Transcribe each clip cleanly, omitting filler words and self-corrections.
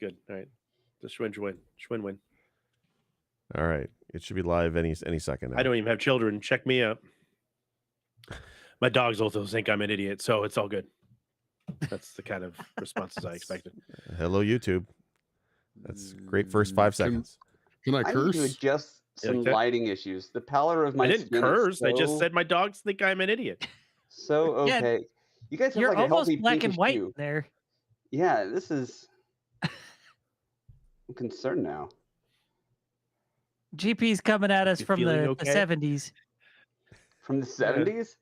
good. All right. The Schwinn win. All right. It should be live any second now. I don't even have children. Check me out. My dogs also think I'm an idiot, so it's all good. That's the kind of responses I expected. Hello, YouTube. That's great first 5 seconds. Can I curse? I need to adjust some lighting issues. The pallor of my I didn't skin curse. so, I just said my dogs think I'm an idiot. So okay. Yeah, you guys have you're like a almost healthy black and pinkish white hue. there. Yeah, this is. I'm concerned now. GP's coming at us from the 70s. From the 70s?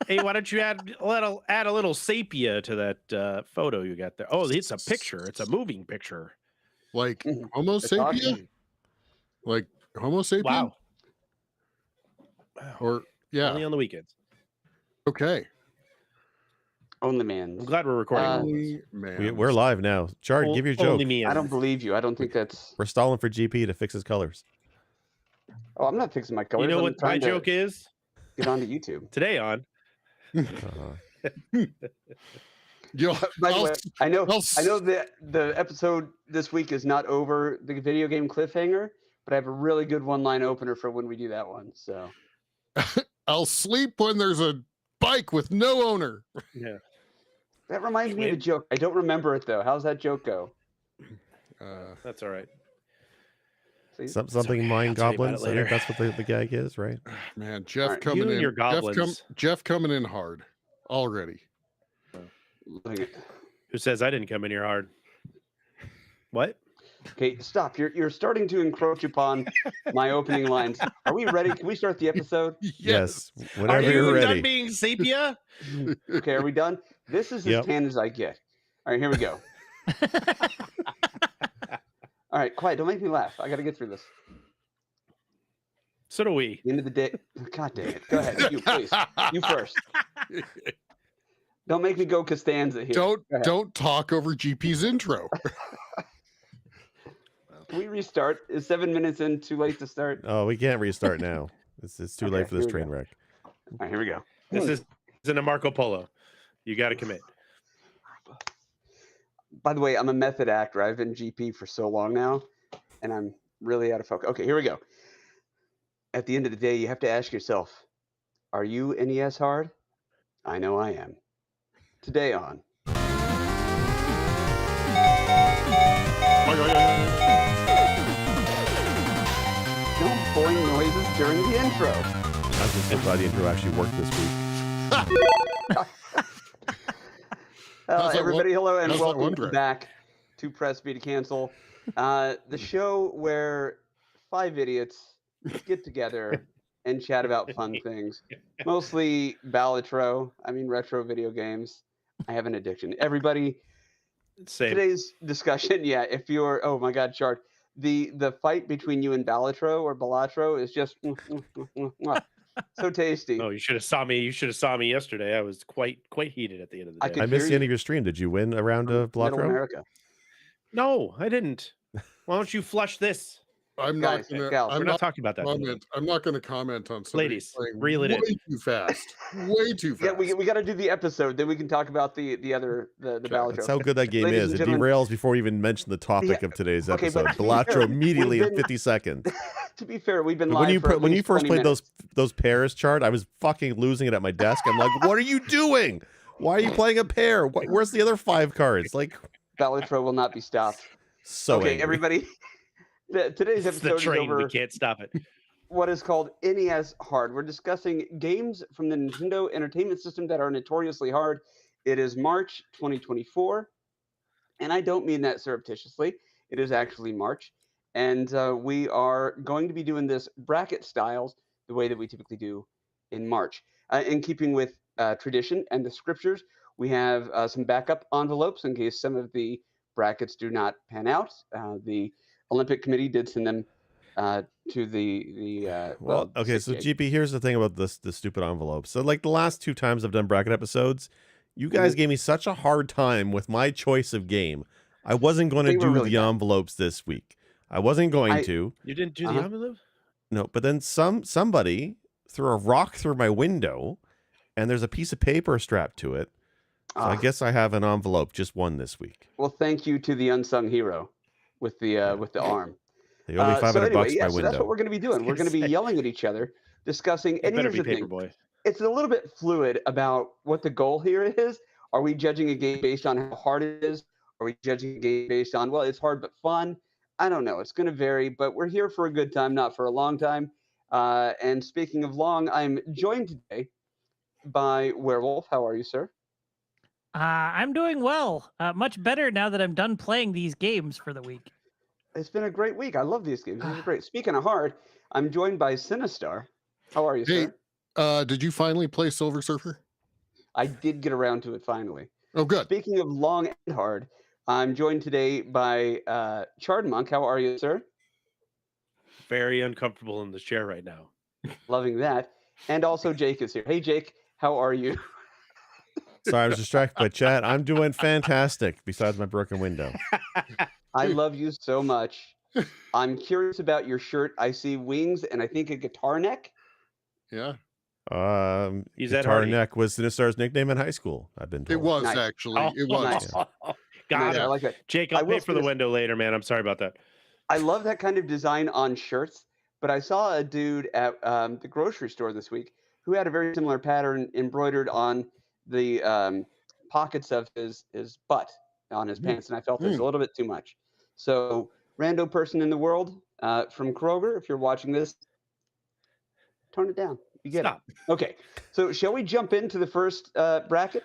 Hey, why don't you add a little sepia to that photo you got there? Oh, it's a picture. It's a moving picture. Like Homo sapien? Like Homo sapien? Wow. Or yeah. Only on the weekends. Okay. Only man. I'm glad we're recording. We're live now. Chard, give your joke. I don't believe you. I don't think that's. We're stalling for GP to fix his colors. Oh, I'm not fixing my colors. You know what my joke is? Get onto YouTube. Today on. By the way, I know that the episode this week is not over the video game cliffhanger, but I have a really good one-line opener for when we do that one. So I'll sleep when there's a bike with no owner. Yeah. That reminds me of a joke. I don't remember it though. How's that joke go? That's all right. Something mind goblins. I think that's what the gag is, right? Man, Jeff coming in. Jeff coming in hard already. Who says I didn't come in here hard? What? Okay, stop. You're starting to encroach upon my opening lines. Are we ready? Can we start the episode? Yes. Whenever you're ready. Done being sepia? Okay, are we done? This is as tan as I get. All right, here we go. All right, quiet. Don't make me laugh. I got to get through this. So do we. At the end of the day. God dang it. Go ahead. You, please. You first. Don't make me go Costanza here. Don't talk over GP's intro. Can we restart? Is 7 minutes in too late to start? Oh, we can't restart now. It's too late for this train wreck. All right, here we go. This isn't a Marco Polo. You got to commit. By the way, I'm a method actor. I've been GP for so long now, and I'm really out of focus. Okay, here we go. At the end of the day, you have to ask yourself, are you NES hard? I know I am. Today on. No boing noises during the intro. I'm just so glad the intro actually worked this week. Everybody, hello, and welcome back to Press B to Cancel, the show where 5 idiots get together and chat about fun things, mostly retro video games. I have an addiction. Everybody, today's discussion, if you're, oh my God, Chart, the fight between you and Balatro is just so tasty. Oh, you should have saw me. You should have saw me yesterday. I was quite heated at the end of the day. I missed the end of your stream. Did you win a round of Balatro? America. No, I didn't. Why don't you flush this? I'm not talking about that. I'm not going to comment on somebody. Ladies, reel it in. Way too fast. Way too fast. Yeah, we got to do the episode. Then we can talk about the Balatro. That's how good that game is. It derails before we even mention the topic of today's episode. Balatro immediately in 50 seconds. To be fair, we've been live when you first played those pairs, Chart, I was fucking losing it at my desk. I'm like, what are you doing? Why are you playing a pair? Where's the other 5 cards? Like, Balatro will not be stopped. So okay, angry. Everybody. Today's episode is over. We can't stop it. What is called NES Hard. We're discussing games from the Nintendo Entertainment System that are notoriously hard. It is March 2024, and I don't mean that surreptitiously. It is actually March, and we are going to be doing this bracket styles the way that we typically do in March. In keeping with tradition and the scriptures, we have some backup envelopes in case some of the brackets do not pan out. The Olympic Committee did send them to the okay, so GP, here's the thing about the stupid envelope. So like the last 2 times I've done bracket episodes, you guys gave me such a hard time with my choice of game. I wasn't going to do the envelopes this week. I wasn't going to. You didn't do the envelope? No, but then somebody threw a rock through my window, and there's a piece of paper strapped to it. So I guess I have an envelope, just one this week. Well, thank you to the unsung hero with the arm. They owe me $500 so anyway, by so window. that's what we're going to be doing. We're going to be yelling at each other, discussing. It And better here's be the thing. Paperboy. It's a little bit fluid about what the goal here is. Are we judging a game based on how hard it is? Are we judging a game based on, well, it's hard but fun? I don't know. It's going to vary, but we're here for a good time, not for a long time. And speaking of long, I'm joined today by Werewolf. How are you, sir? I'm doing well. Much better now that I'm done playing these games for the week. It's been a great week. I love these games. These are great. Speaking of hard, I'm joined by Sinistar. How are you, sir? Did you finally play Silver Surfer? I did get around to it finally. Oh, good. Speaking of long and hard, I'm joined today by Chard Monk. How are you, sir? Very uncomfortable in this chair right now. Loving that. And also Jake is here. Hey, Jake, how are you? Sorry, I was distracted by chat. I'm doing fantastic, besides my broken window. I love you so much. I'm curious about your shirt. I see wings and I think a guitar neck. Yeah. Guitar neck was Sinistar's nickname in high school, I've been told. It was actually. It was. Nice. Got it. I like that. Jake, I'll pay for the window later, man. I'm sorry about that. I love that kind of design on shirts, but I saw a dude at the grocery store this week who had a very similar pattern embroidered on the pockets of his butt on his pants, and I felt it was a little bit too much. So, rando person in the world from Kroger, if you're watching this, tone it down. You get it. Okay, so shall we jump into the first bracket?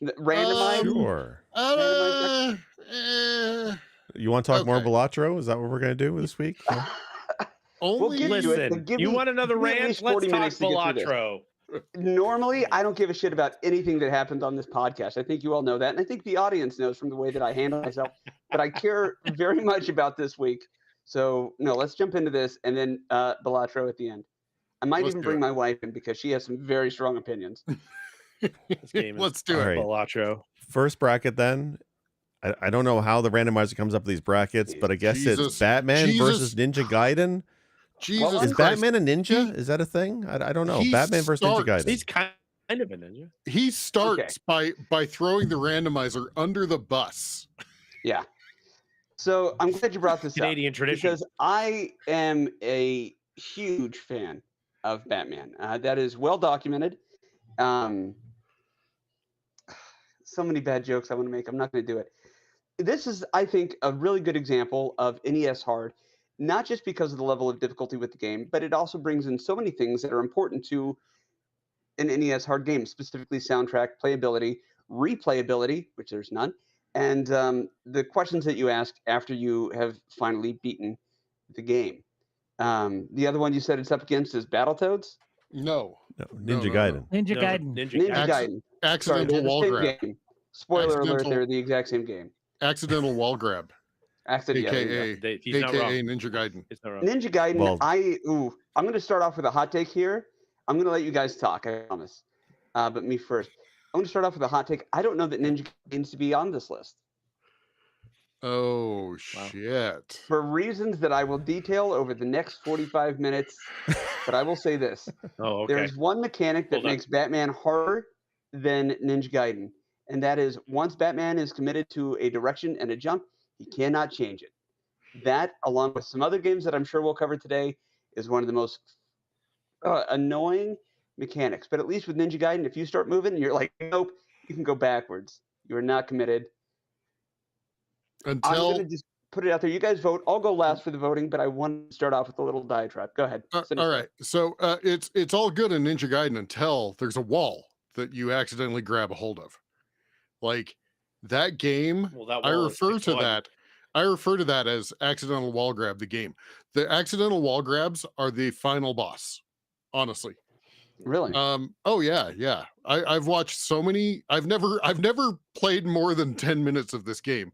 Randomized? Sure. You want to talk more Balatro? Is that what we're going to do this week? No? Only listen. You want another rant? Let's talk Balatro. Normally, I don't give a shit about anything that happens on this podcast. I think you all know that. And I think the audience knows from the way that I handle myself. But I care very much about this week. So, no, let's jump into this and then Balatro at the end. I might even bring my wife in because she has some very strong opinions. Let's do it, right. Balatro. First bracket then. I don't know how the randomizer comes up with these brackets, but I guess it's Batman versus Ninja Gaiden. Jesus is Batman a ninja? Is that a thing? I don't know. Batman versus Ninja Gaiden. He's kind of a ninja. He starts by throwing the randomizer under the bus. Yeah. So I'm glad you brought this Canadian tradition. Because I am a huge fan of Batman. That is well documented. So many bad jokes I want to make. I'm not going to do it. This is, I think, a really good example of NES hard. Not just because of the level of difficulty with the game, but it also brings in so many things that are important to an NES hard game, specifically soundtrack, playability, replayability, which there's none, and the questions that you ask after you have finally beaten the game. The other one you said it's up against is Battletoads? No. Ninja Gaiden. Ninja Gaiden. Ninja Gaiden. Accidental wall grab. Game. Spoiler alert, they're the exact same game. Accidental wall grab. AKA Ninja Gaiden. Ninja Gaiden, I'm going to start off with a hot take here. I'm going to let you guys talk, I promise. But me first. I'm going to start off with a hot take. I don't know that Ninja Gaiden needs to be on this list. Oh, shit. For reasons that I will detail over the next 45 minutes, but I will say this. There's one mechanic that makes Batman harder than Ninja Gaiden, and that is once Batman is committed to a direction and a jump, he cannot change it. That, along with some other games that I'm sure we'll cover today, is one of the most annoying mechanics. But at least with Ninja Gaiden, if you start moving and you're like, nope, you can go backwards. You are not committed. I'm going to just put it out there. You guys vote. I'll go last for the voting, but I want to start off with a little diatribe. Go ahead. All right. So it's all good in Ninja Gaiden until there's a wall that you accidentally grab a hold of. Like that game, I refer to that as accidental wall grab the game. The accidental wall grabs are the final boss, honestly. Really? Oh yeah. I've watched so many. I've never played more than 10 minutes of this game.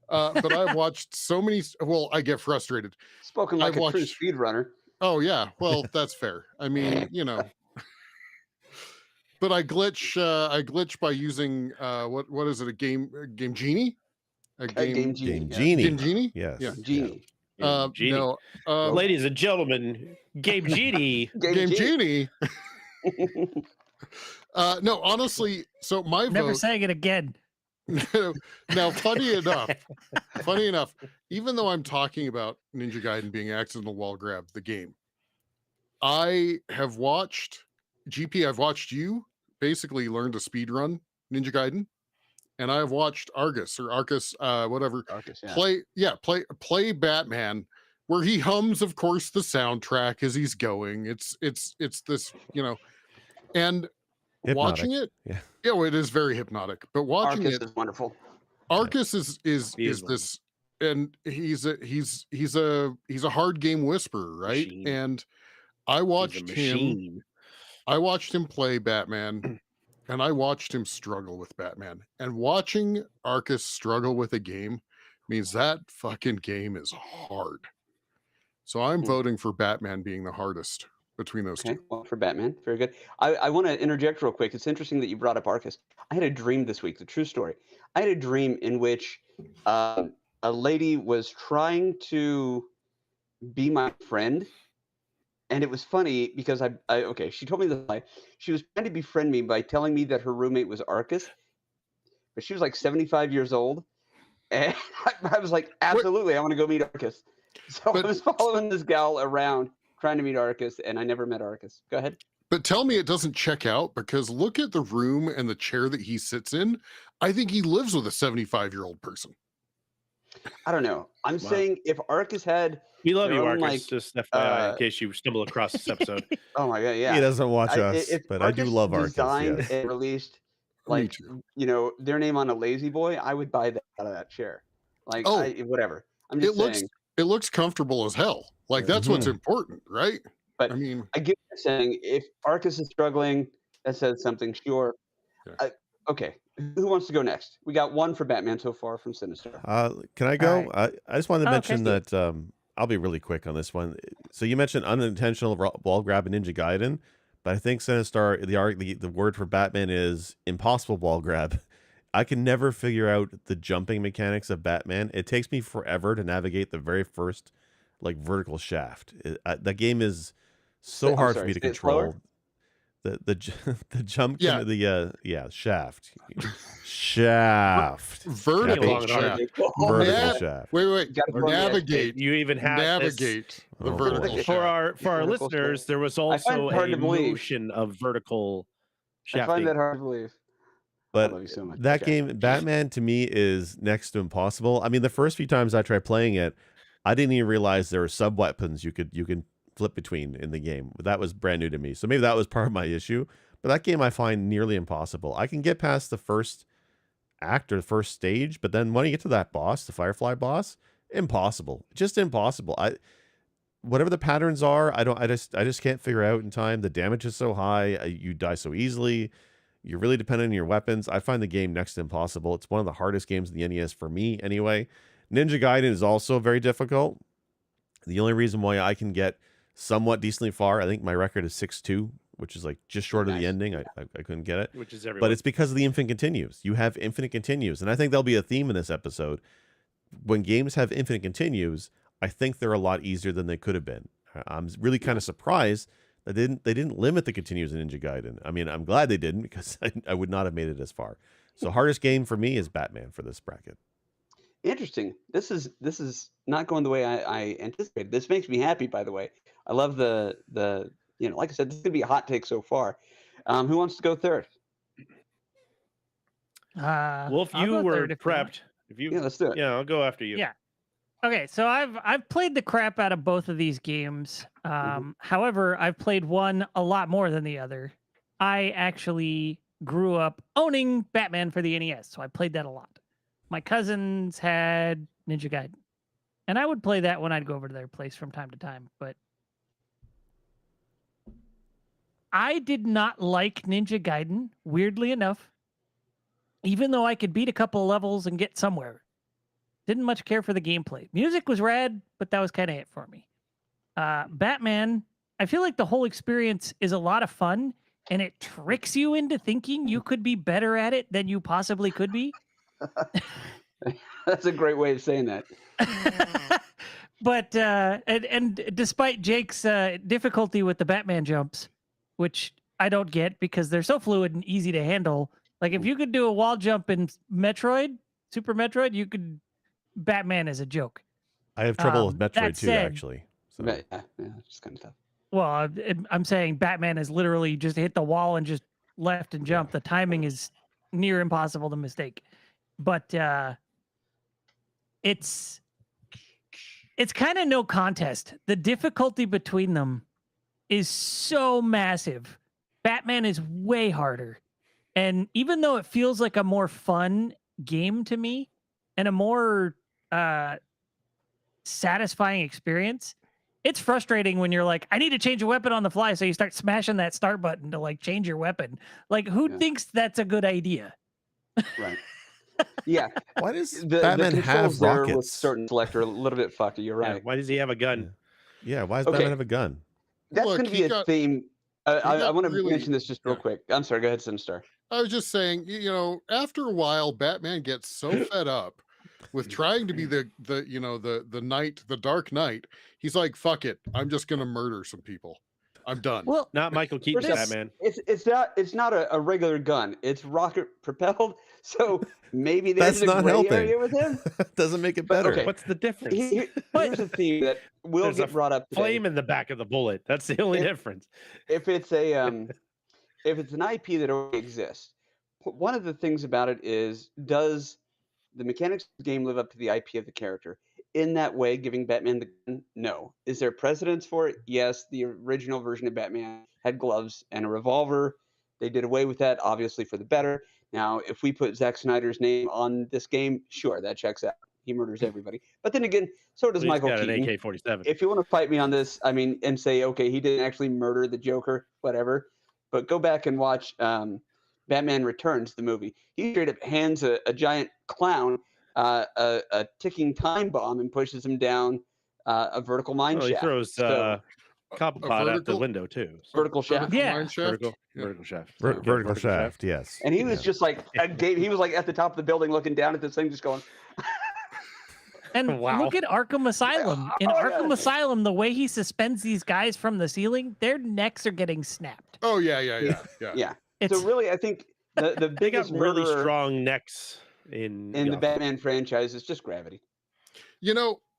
But I've watched so many. Well, I get frustrated. Spoken like a true speedrunner. Oh yeah, well that's fair. I mean, but I glitch by using what is it? A game genie? Game Genie. Game Genie? Yes. Yeah. Genie. Genie. No. Ladies and gentlemen, Game Genie. Game Genie. No, honestly, so my Never vote. saying it again. Now, funny enough, even though I'm talking about Ninja Gaiden being accidental wall grab, the game, I have watched GP. I've watched you basically learn to speed run Ninja Gaiden, and I have watched Argus, whatever, Arcus, yeah. play Batman, where he hums, of course, the soundtrack as he's going. It's this, and Hypnotic. watching it, it is very hypnotic. But watching Arcus it is wonderful. Arcus is this, and he's a hard game whisperer, right? Machine. And I watched him play Batman, and I watched him struggle with Batman. And watching Arcus struggle with a game means that fucking game is hard. So I'm voting for Batman being the hardest between those two. Well, for Batman, very good. I want to interject real quick. It's interesting that you brought up Arcus. I had a dream this week. The true story. I had a dream in which a lady was trying to be my friend, and it was funny because she told me the lie. She was trying to befriend me by telling me that her roommate was Arcus, but she was like 75 years old, and I was like, absolutely, I want to go meet Arcus. So I was following this gal around, trying to meet Arcus, and I never met Arcus. Go ahead. But tell me it doesn't check out, because look at the room and the chair that he sits in. I think he lives with a 75-year-old person. I don't know. I'm saying if Arcus had... We love you, own, Arcus, just FYI, in case you stumble across this episode. Oh my God, yeah. He doesn't watch us, but I do Arcus love Arcus. designed Yes. and released, like, their name on a Lazy Boy, I would buy that out of that chair. Like, whatever. I'm just saying. It looks comfortable as hell. Like, that's what's important, right? But I mean, I get what you're saying. If Arcus is struggling, that says something, sure. Okay. Who wants to go next? We got one for Batman so far from Sinister. Can I go? Right. I just wanted to mention that I'll be really quick on this one. So you mentioned unintentional wall grab in Ninja Gaiden, but I think Sinister, the word for Batman is impossible wall grab. I can never figure out the jumping mechanics of Batman. It takes me forever to navigate the very first vertical shaft. The game is so hard for me to control. The jump into the shaft. Vertical shaft. Wait. Navigate. You even have the vertical shaft. For our listeners, there was also a motion of vertical shafting. I find that hard to believe. But I love you so much. that game, Batman, to me is next to impossible. I mean, the first few times I tried playing it, I didn't even realize there were sub weapons you can flip between in the game. That was brand new to me. So maybe that was part of my issue. But that game I find nearly impossible. I can get past the first act or the first stage, but then when you get to that boss, the Firefly boss, impossible. Just impossible. Whatever the patterns are, I just can't figure out in time. The damage is so high, you die so easily. You're really dependent on your weapons. I find the game next to impossible. It's one of the hardest games in the NES for me anyway. Ninja Gaiden is also very difficult. The only reason why I can get somewhat decently far, I think my record is 6-2, which is just short of the ending. I couldn't get it. Which is everyone. But it's because of the infinite continues. You have infinite continues. And I think there'll be a theme in this episode. When games have infinite continues, I think they're a lot easier than they could have been. I'm really kind of surprised that they didn't limit the continues in Ninja Gaiden. I mean, I'm glad they didn't, because I would not have made it as far. So hardest game for me is Batman for this bracket. Interesting. This is not going the way I anticipated. This makes me happy, by the way. I love the like I said, this is gonna be a hot take so far. Who wants to go third? Well, if you were prepped, let's do it. Yeah, I'll go after you. Yeah. Okay, so I've played the crap out of both of these games. However, I've played one a lot more than the other. I actually grew up owning Batman for the NES, so I played that a lot. My cousins had Ninja Gaiden, and I would play that when I'd go over to their place from time to time, but I did not like Ninja Gaiden, weirdly enough, even though I could beat a couple of levels and get somewhere. Didn't much care for the gameplay. Music was rad, but that was kind of it for me. Batman, I feel like the whole experience is a lot of fun, and it tricks you into thinking you could be better at it than you possibly could be. That's a great way of saying that. But and despite Jake's difficulty with the Batman jumps, which I don't get because they're so fluid and easy to handle. Like if you could do a wall jump in Metroid, Super Metroid, you could. Batman is a joke. I have trouble with That Metroid too, said- actually. So. Yeah, it's kind of tough. Well, I'm saying Batman is literally just hit the wall and just left and jump. The timing is near impossible to mistake. But it's kind of no contest. The difficulty between them is so massive. Batman is way harder. And even though it feels like a more fun game to me and a more satisfying experience, it's frustrating when you're like, I need to change a weapon on the fly. So you start smashing that start button to like change your weapon. Like who thinks that's a good idea? Right. Yeah. Why does The Batman controls have there with rockets? certain select are a little bit fucked. You're Yeah, right. why does he have a gun? Yeah, why does Okay. Batman have a gun? That's Look, going to he be a got- theme. I got want to really- mention this just real quick. I'm sorry. Go ahead, Simstar. I was just saying, after a while, Batman gets so fed up with trying to be the knight, the Dark Knight. He's like, fuck it, I'm just gonna murder some people. I'm done. Well, Not Michael Keaton's this- Batman. It's not a regular gun. It's rocket propelled. So maybe there's That's a not gray helping. area with him. Doesn't make it But, better. okay. What's the difference? Here's a theme that will There's a get brought up today. Flame in the back of the bullet. That's the only If- difference. If it's a if it's an IP that already exists, one of the things about it is, does the mechanics of the game live up to the IP of the character? In that way, giving Batman the gun? No. Is there precedence for it? Yes. The original version of Batman had gloves and a revolver. They did away with that, obviously, for the better. Now, if we put Zack Snyder's name on this game, sure, that checks out. He murders everybody. But then again, so does He's Michael got an Keaton. AK-47. If you want to fight me on this, and say, okay, he didn't actually murder the Joker, whatever. But go back and watch Batman Returns, the movie. He straight up hands a giant clown a ticking time bomb and pushes him down a vertical mine Well, he shaft. throws So, copper a pot out the vertical- window too. So vertical shaft. Yeah. Mine shaft? vertical, Yeah. vertical shaft. Ver- Okay, vertical shaft, yes. And he was Yeah. just like, he was like at the top of the building looking down at this thing, just going, and Wow. look at Arkham Asylum. In Oh, yeah. Arkham Asylum, the way he suspends these guys from the ceiling, their necks are getting snapped. Oh yeah. yeah. It's So really, I think the They got biggest really murderer strong necks in in the Gotham. Batman franchise is just gravity.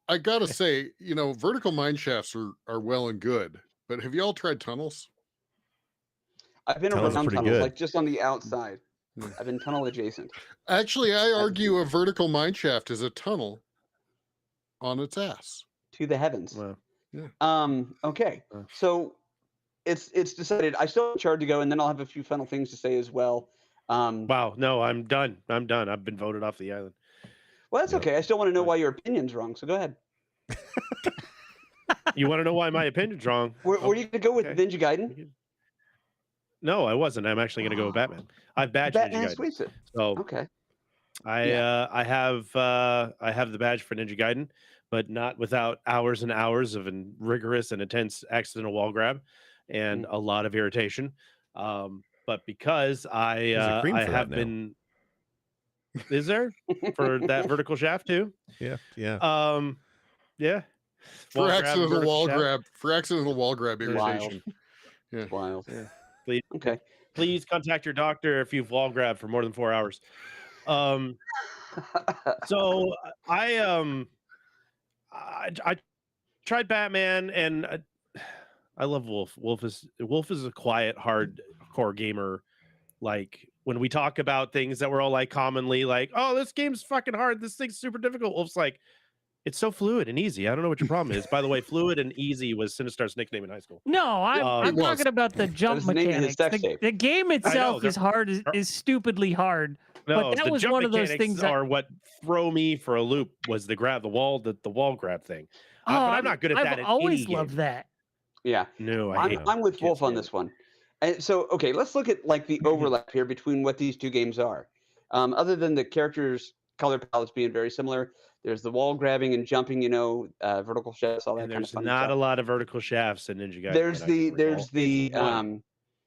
I gotta say, vertical mine shafts are well and good, but have you all tried tunnels? I've been Tunnels are around pretty tunnels, good. like just on the outside. Hmm. I've been tunnel adjacent. Actually, I argue a vertical mine shaft is a tunnel on its ass. To the heavens. Well, Okay. Uh. So it's decided. I still have a charge to go, and then I'll have a few final things to say as well. wow, no, I'm done. I'm done. I've been voted off the island. Well, that's Yep. okay. I still want to know why your opinion's wrong. So go ahead. You want to know why my opinion's wrong? Were you going to go with okay. Ninja Gaiden? No, I wasn't. I'm actually going to go with Batman. I've badged Ninja Batman Gaiden. sweeps it. So Okay. I have the badge for Ninja Gaiden, but not without hours and hours of rigorous and intense accidental wall grab and a lot of irritation. But because There's a cream I for that have now. been, is there for that vertical shaft too? Yeah. Yeah. For Wall grab, accidental vertical wall shaft. grab, for accidental wall grab Wild. irritation. Yeah. Wild. Yeah. Please. Okay. Please contact your doctor if you've wall grabbed for more than 4 hours. So I tried Batman and I love Wolf. Wolf is a quiet, hardcore gamer. Like when we talk about things that we're all like commonly like, oh, this game's fucking hard. This thing's super difficult. Wolf's like, it's so fluid and easy. I don't know what your problem is. By the way, fluid and easy was Sinistar's nickname in high school. No, I'm It was. talking about the jump was the name of his mechanics. sex tape. The game itself they're- is hard, is stupidly hard. No, But that the was jump one of those mechanics things that- are what throw me for a loop was the wall grab thing. But I'm not good at that. I've in always any loved game. that. Yeah. No, I hate I'm with Can't Wolf on stand this one. And so, okay, let's look at like the overlap here between what these two games are. Other than the characters' color palettes being very similar, there's the wall grabbing and jumping, vertical shafts, all that And kind of there's fun not stuff. a lot of vertical shafts in Ninja Gaiden. There's that I can the recall.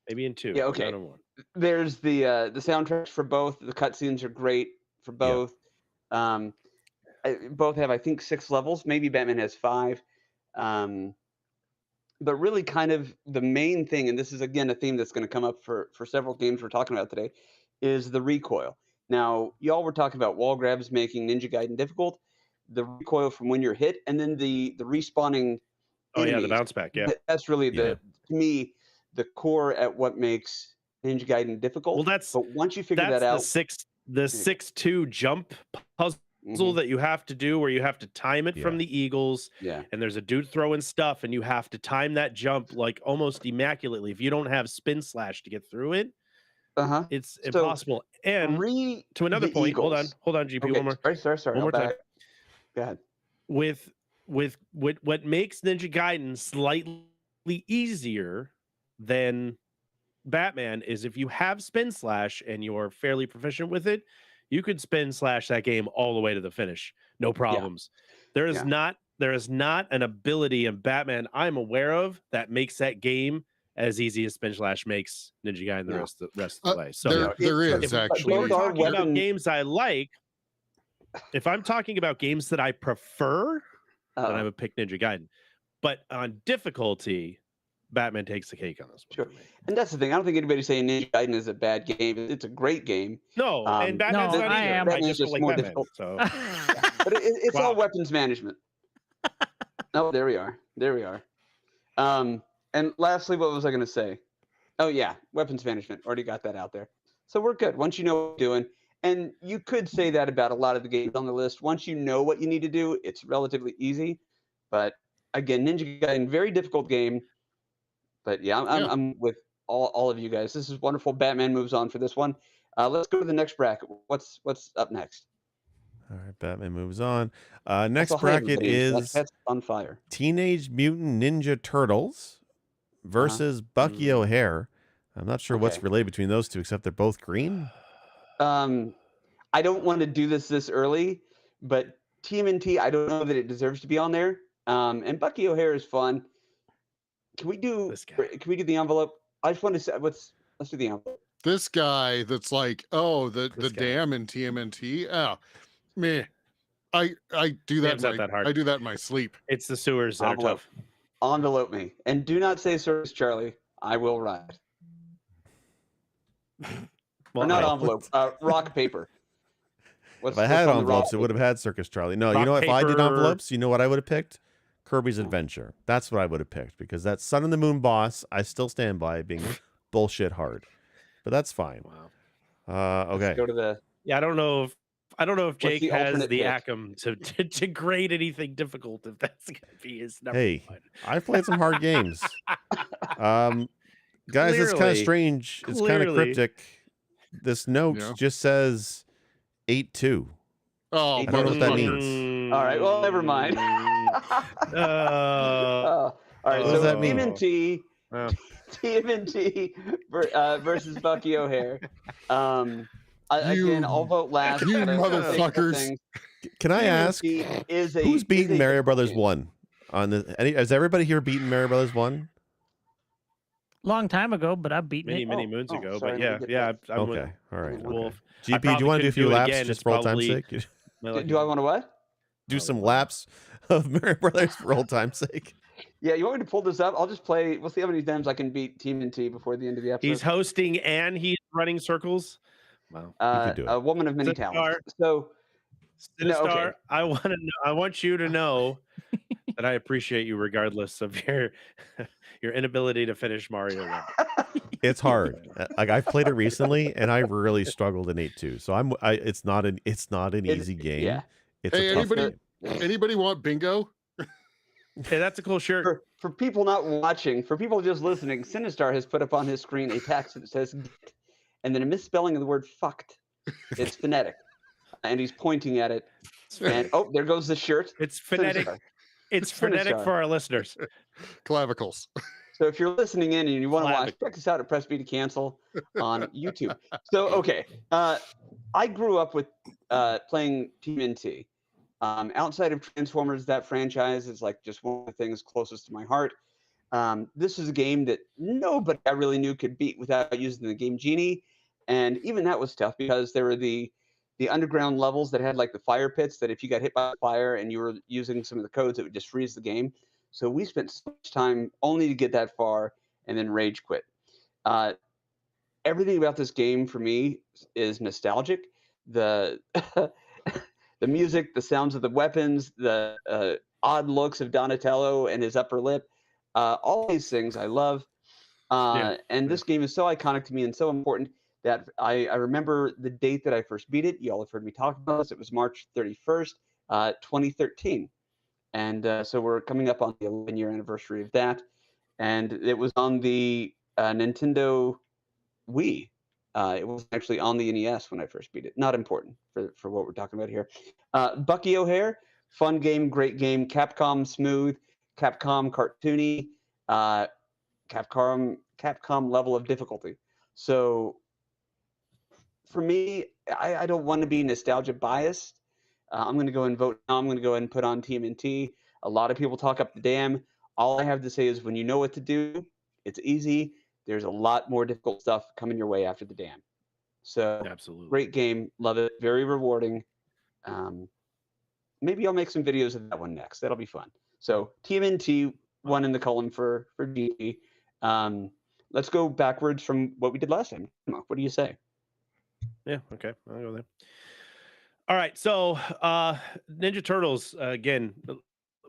Maybe in two. yeah, okay. Not in one. there's the soundtracks for both. The cutscenes are great for both. Both have, I think, 6 levels. Maybe Batman has 5. But really kind of the main thing, and this is again a theme that's going to come up for several games we're talking about today, is the recoil. Now, y'all were talking about wall grabs making Ninja Gaiden difficult, the recoil from when you're hit, and then the respawning enemies. The bounce back, yeah. That's really to me, the core at what makes Ninja Gaiden difficult. Well, but once you figure that out, the 6-2 jump puzzle that you have to do, where you have to time it from the eagles, and there's a dude throwing stuff, and you have to time that jump like almost immaculately. If you don't have spin slash to get through it, it's impossible. And to another point, eagles. hold on, GP, one more. Sorry, one more time. Go ahead. With what makes Ninja Gaiden slightly easier than Batman is if you have spin slash and you're fairly proficient with it, you could spin slash that game all the way to the finish, no problems. There is not an ability in Batman I'm aware of that makes that game as easy as spin slash makes Ninja Gaiden the rest of the way. So there is actually. If we're talking about games I like, if I'm talking about games that I prefer, then I would pick Ninja Gaiden. But on difficulty, Batman takes the cake on this one. Sure. And that's the thing. I don't think anybody's saying Ninja Gaiden is a bad game. It's a great game. No, and Batman's not either. I just don't like Batman. Difficult. So. But it's all weapons management. Oh, there we are. And lastly, what was I going to say? Oh, yeah, weapons management. Already got that out there. So we're good. Once you know what you're doing, and you could say that about a lot of the games on the list. Once you know what you need to do, it's relatively easy. But again, Ninja Gaiden, very difficult game. But yeah, I'm with all of you guys. This is wonderful. Batman moves on for this one. Let's go to the next bracket. What's up next? All right, Batman moves on. Next bracket is that's on fire. Teenage Mutant Ninja Turtles versus Bucky O'Hare. I'm not sure what's related between those two, except they're both green. I don't want to do this early, but TMNT, I don't know that it deserves to be on there. And Bucky O'Hare is fun. Can we do the envelope? I just want to say let's do the envelope. This guy that's like, the dam in TMNT. Oh, man. I do that. I do that in my sleep. It's the sewers that are tough. Envelope me. And do not say Circus Charlie. I will ride. Or not envelope. Rock, paper. If I had envelopes, it would have had Circus Charlie. No, you know, if I did envelopes, you know what I would have picked? Kirby's Adventure. That's what I would have picked, because that Sun and the Moon boss, I still stand by being bullshit hard. But that's fine. Wow. Okay. Let's go to the... Yeah, I don't know if Jake has the ACM to grade anything difficult, if that's going to be his number. Hey, I've played some hard games. Guys, it's kind of strange. It's kind of cryptic. This note just says 8-2. Oh, I don't know what that means. All right, well, never mind. All right, what does that mean? TMNT versus Bucky O'Hare. Again, I'll vote last. You motherfuckers. Can I ask, who's beaten Mario Brothers 1? Has everybody here beaten Mario Brothers 1? Long time ago, but I've beaten it. Many moons ago. Sorry, but yeah. I'm okay. All right. Wolf. GP, do you want to do a few laps just for old time's sake? Do I want to what? Do some laps of Mario Brothers for old time's sake. Yeah, you want me to pull this up? I'll just play. We'll see how many times I can beat TMNT before the end of the episode. He's hosting and he's running circles. Wow. A woman of many talents. So, Sinistar, I want you to know that I appreciate you regardless of your inability to finish Mario 1. It's hard. Like, I've played it recently and I really struggled in 8-2. So it's not an easy game. Yeah. It's a tough game. Anybody want bingo? Hey, that's a cool shirt. For people not watching, for people just listening, Sinistar has put up on his screen a text that says "get," and then a misspelling of the word "fucked." It's phonetic, and he's pointing at it. And there goes the shirt. It's phonetic. Sinistar. It's phonetic for our listeners. Clavicles. So if you're listening in and you want to watch, check us out at Press B to Cancel on YouTube. So I grew up with playing TMNT. Outside of Transformers, that franchise is like just one of the things closest to my heart. This is a game that nobody I really knew could beat without using the Game Genie. And even that was tough because there were the underground levels that had like the fire pits that if you got hit by fire and you were using some of the codes, it would just freeze the game. So we spent so much time only to get that far and then rage quit. Everything about this game for me is nostalgic. The the music, the sounds of the weapons, the odd looks of Donatello and his upper lip, all these things I love. And this game is so iconic to me and so important that I remember the date that I first beat it. You all have heard me talk about this. It was March 31st, 2013. And so we're coming up on the 11-year anniversary of that. And it was on the Nintendo Wii. It was actually on the NES when I first beat it. Not important for what we're talking about here. Bucky O'Hare, fun game, great game. Capcom smooth, Capcom cartoony, Capcom level of difficulty. So for me, I don't want to be nostalgia biased. I'm going to go and vote now. I'm going to go ahead and put on TMNT. A lot of people talk up the dam. All I have to say is when you know what to do, it's easy. There's a lot more difficult stuff coming your way after the dam. So absolutely great game. Love it. Very rewarding. Maybe I'll make some videos of that one next. That'll be fun. So TMNT, one in the column for GP. Let's go backwards from what we did last time. What do you say? Yeah, okay. I'll go there. All right, so Ninja Turtles, again,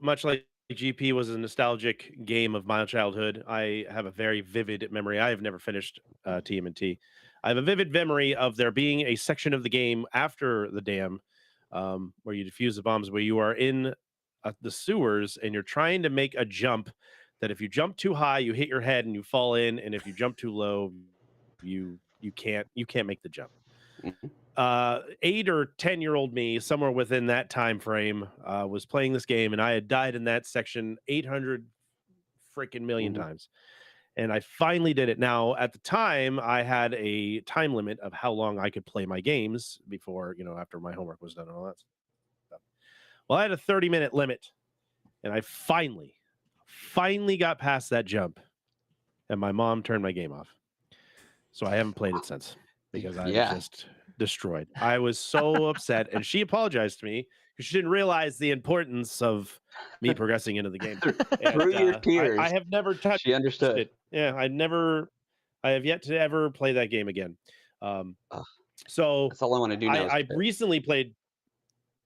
much like GP was a nostalgic game of my childhood, I have a very vivid memory. I have never finished TMNT. I have a vivid memory of there being a section of the game after the dam where you defuse the bombs, where you are in the sewers and you're trying to make a jump that if you jump too high, you hit your head and you fall in, and if you jump too low, you can't make the jump. 8 or 10-year-old me, somewhere within that time frame, was playing this game, and I had died in that section 800 freaking million times, and I finally did it. Now, at the time, I had a time limit of how long I could play my games before, after my homework was done and all that stuff. Well, I had a 30-minute limit, and I finally got past that jump, and my mom turned my game off. So I haven't played it since because I was just destroyed. I was so upset, and she apologized to me because she didn't realize the importance of me progressing into the game. Through your tears, I have never touched. She understood it. Yeah, I have yet to ever play that game again. So that's all I want to do now. I've recently played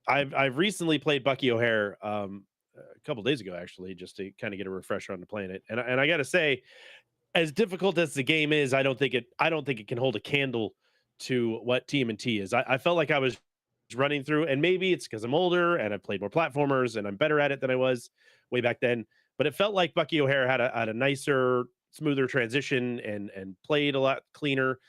Bucky O'Hare a couple days ago, actually, just to kind of get a refresher on the playing it. And I got to say, as difficult as the game is, I don't think it can hold a candle to what TMNT is. I felt like I was running through, and maybe it's because I'm older and I've played more platformers and I'm better at it than I was way back then. But it felt like Bucky O'Hare had a nicer, smoother transition and played a lot cleaner.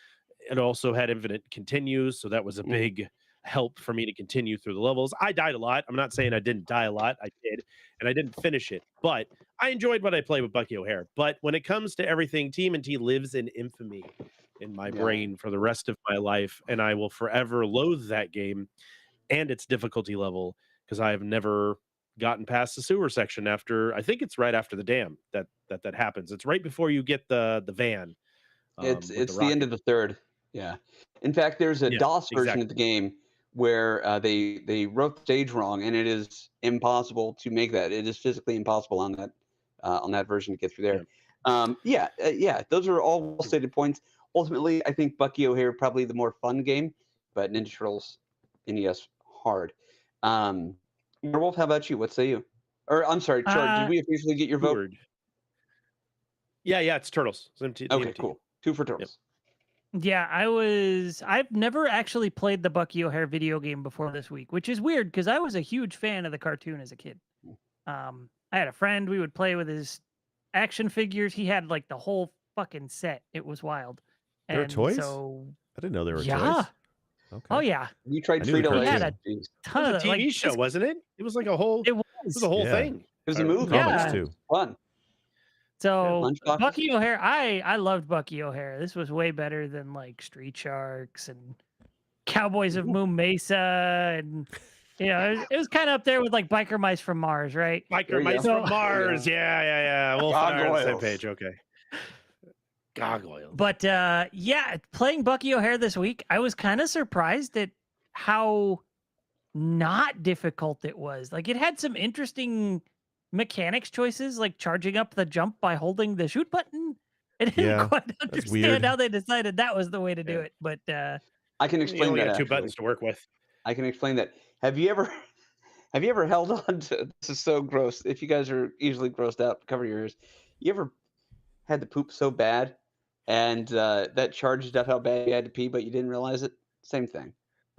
It also had infinite continues, so that was a big help for me to continue through the levels. I died a lot. I'm not saying I didn't die a lot. I did, and I didn't finish it, but I enjoyed what I played with Bucky O'Hare. But when it comes to everything, TMNT lives in infamy in my brain for the rest of my life, and I will forever loathe that game and its difficulty level because I have never gotten past the sewer section after, I think it's right after the dam that happens. It's right before you get the van. It's the end of the third. Yeah. In fact, there's a DOS version of the game where they wrote the stage wrong, and it is impossible to make that. It is physically impossible on that version to get through there. Those are all well stated points. Ultimately, I think Bucky O'Hare probably the more fun game, but Ninja Turtles NES hard. Wolf, how about you? What say you? Or I'm sorry, Chart, did we officially get your vote? Yeah, it's Turtles. Okay, cool. 2 for Turtles. Yeah, I've never actually played the Bucky O'Hare video game before this week, which is weird because I was a huge fan of the cartoon as a kid. I had a friend, we would play with his action figures. He had like the whole fucking set. It was wild. There were toys? So I didn't know there were yeah. toys. Okay. Oh yeah. You tried I knew the Frito-Lay. He had cartoon. a ton of It was a TV show, wasn't it? It was like a whole. It was. It was a whole Yeah. thing. It was a movie. Comics Yeah. too. Fun. So Lunchboxes. Bucky O'Hare, I loved Bucky O'Hare. This was way better than like Street Sharks and Cowboys of Moon Mesa, and it was kind of up there with like Biker Mice from Mars, right? Biker Mice from Mars. Yeah. Wolf and I are on the same page. Okay. Gargoyles. But playing Bucky O'Hare this week, I was kind of surprised at how not difficult it was. Like it had some interesting mechanics choices, like charging up the jump by holding the shoot button. I didn't Yeah, quite weird. understand how they decided that was the way to do it, but I can You explain only that. got two Actually, buttons to work with. I can explain that. Have you ever held on to? This is so gross. If you guys are easily grossed out, cover your ears. You ever had to poop so bad, and that charged up how bad you had to pee, but you didn't realize it? Same thing.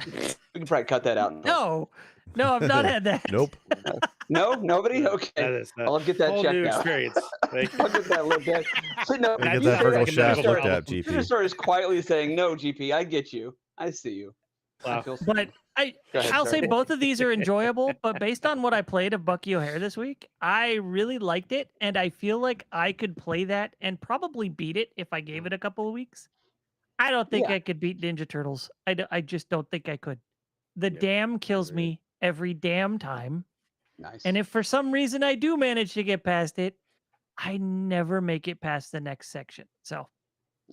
We can probably cut that out. no, I've not had that. Nope. No, nobody. That Okay, is a I'll get that whole checked new out. experience. I'll get that looked at. So, no, I get You that say Virgo that can shaft be looked a at, problem. GP. Superstar is quietly saying, "No, GP, I get you. I see you." I Wow. feel But seen. Go ahead, I'll say sorry. both of these are enjoyable, but based on what I played of Bucky O'Hare this week, I really liked it, and I feel like I could play that and probably beat it if I gave it a couple of weeks. I don't think Yeah. I could beat Ninja Turtles. I just don't think I could. The Yeah. dam kills me every damn time, Nice. and if for some reason I do manage to get past it, I never make it past the next section. So,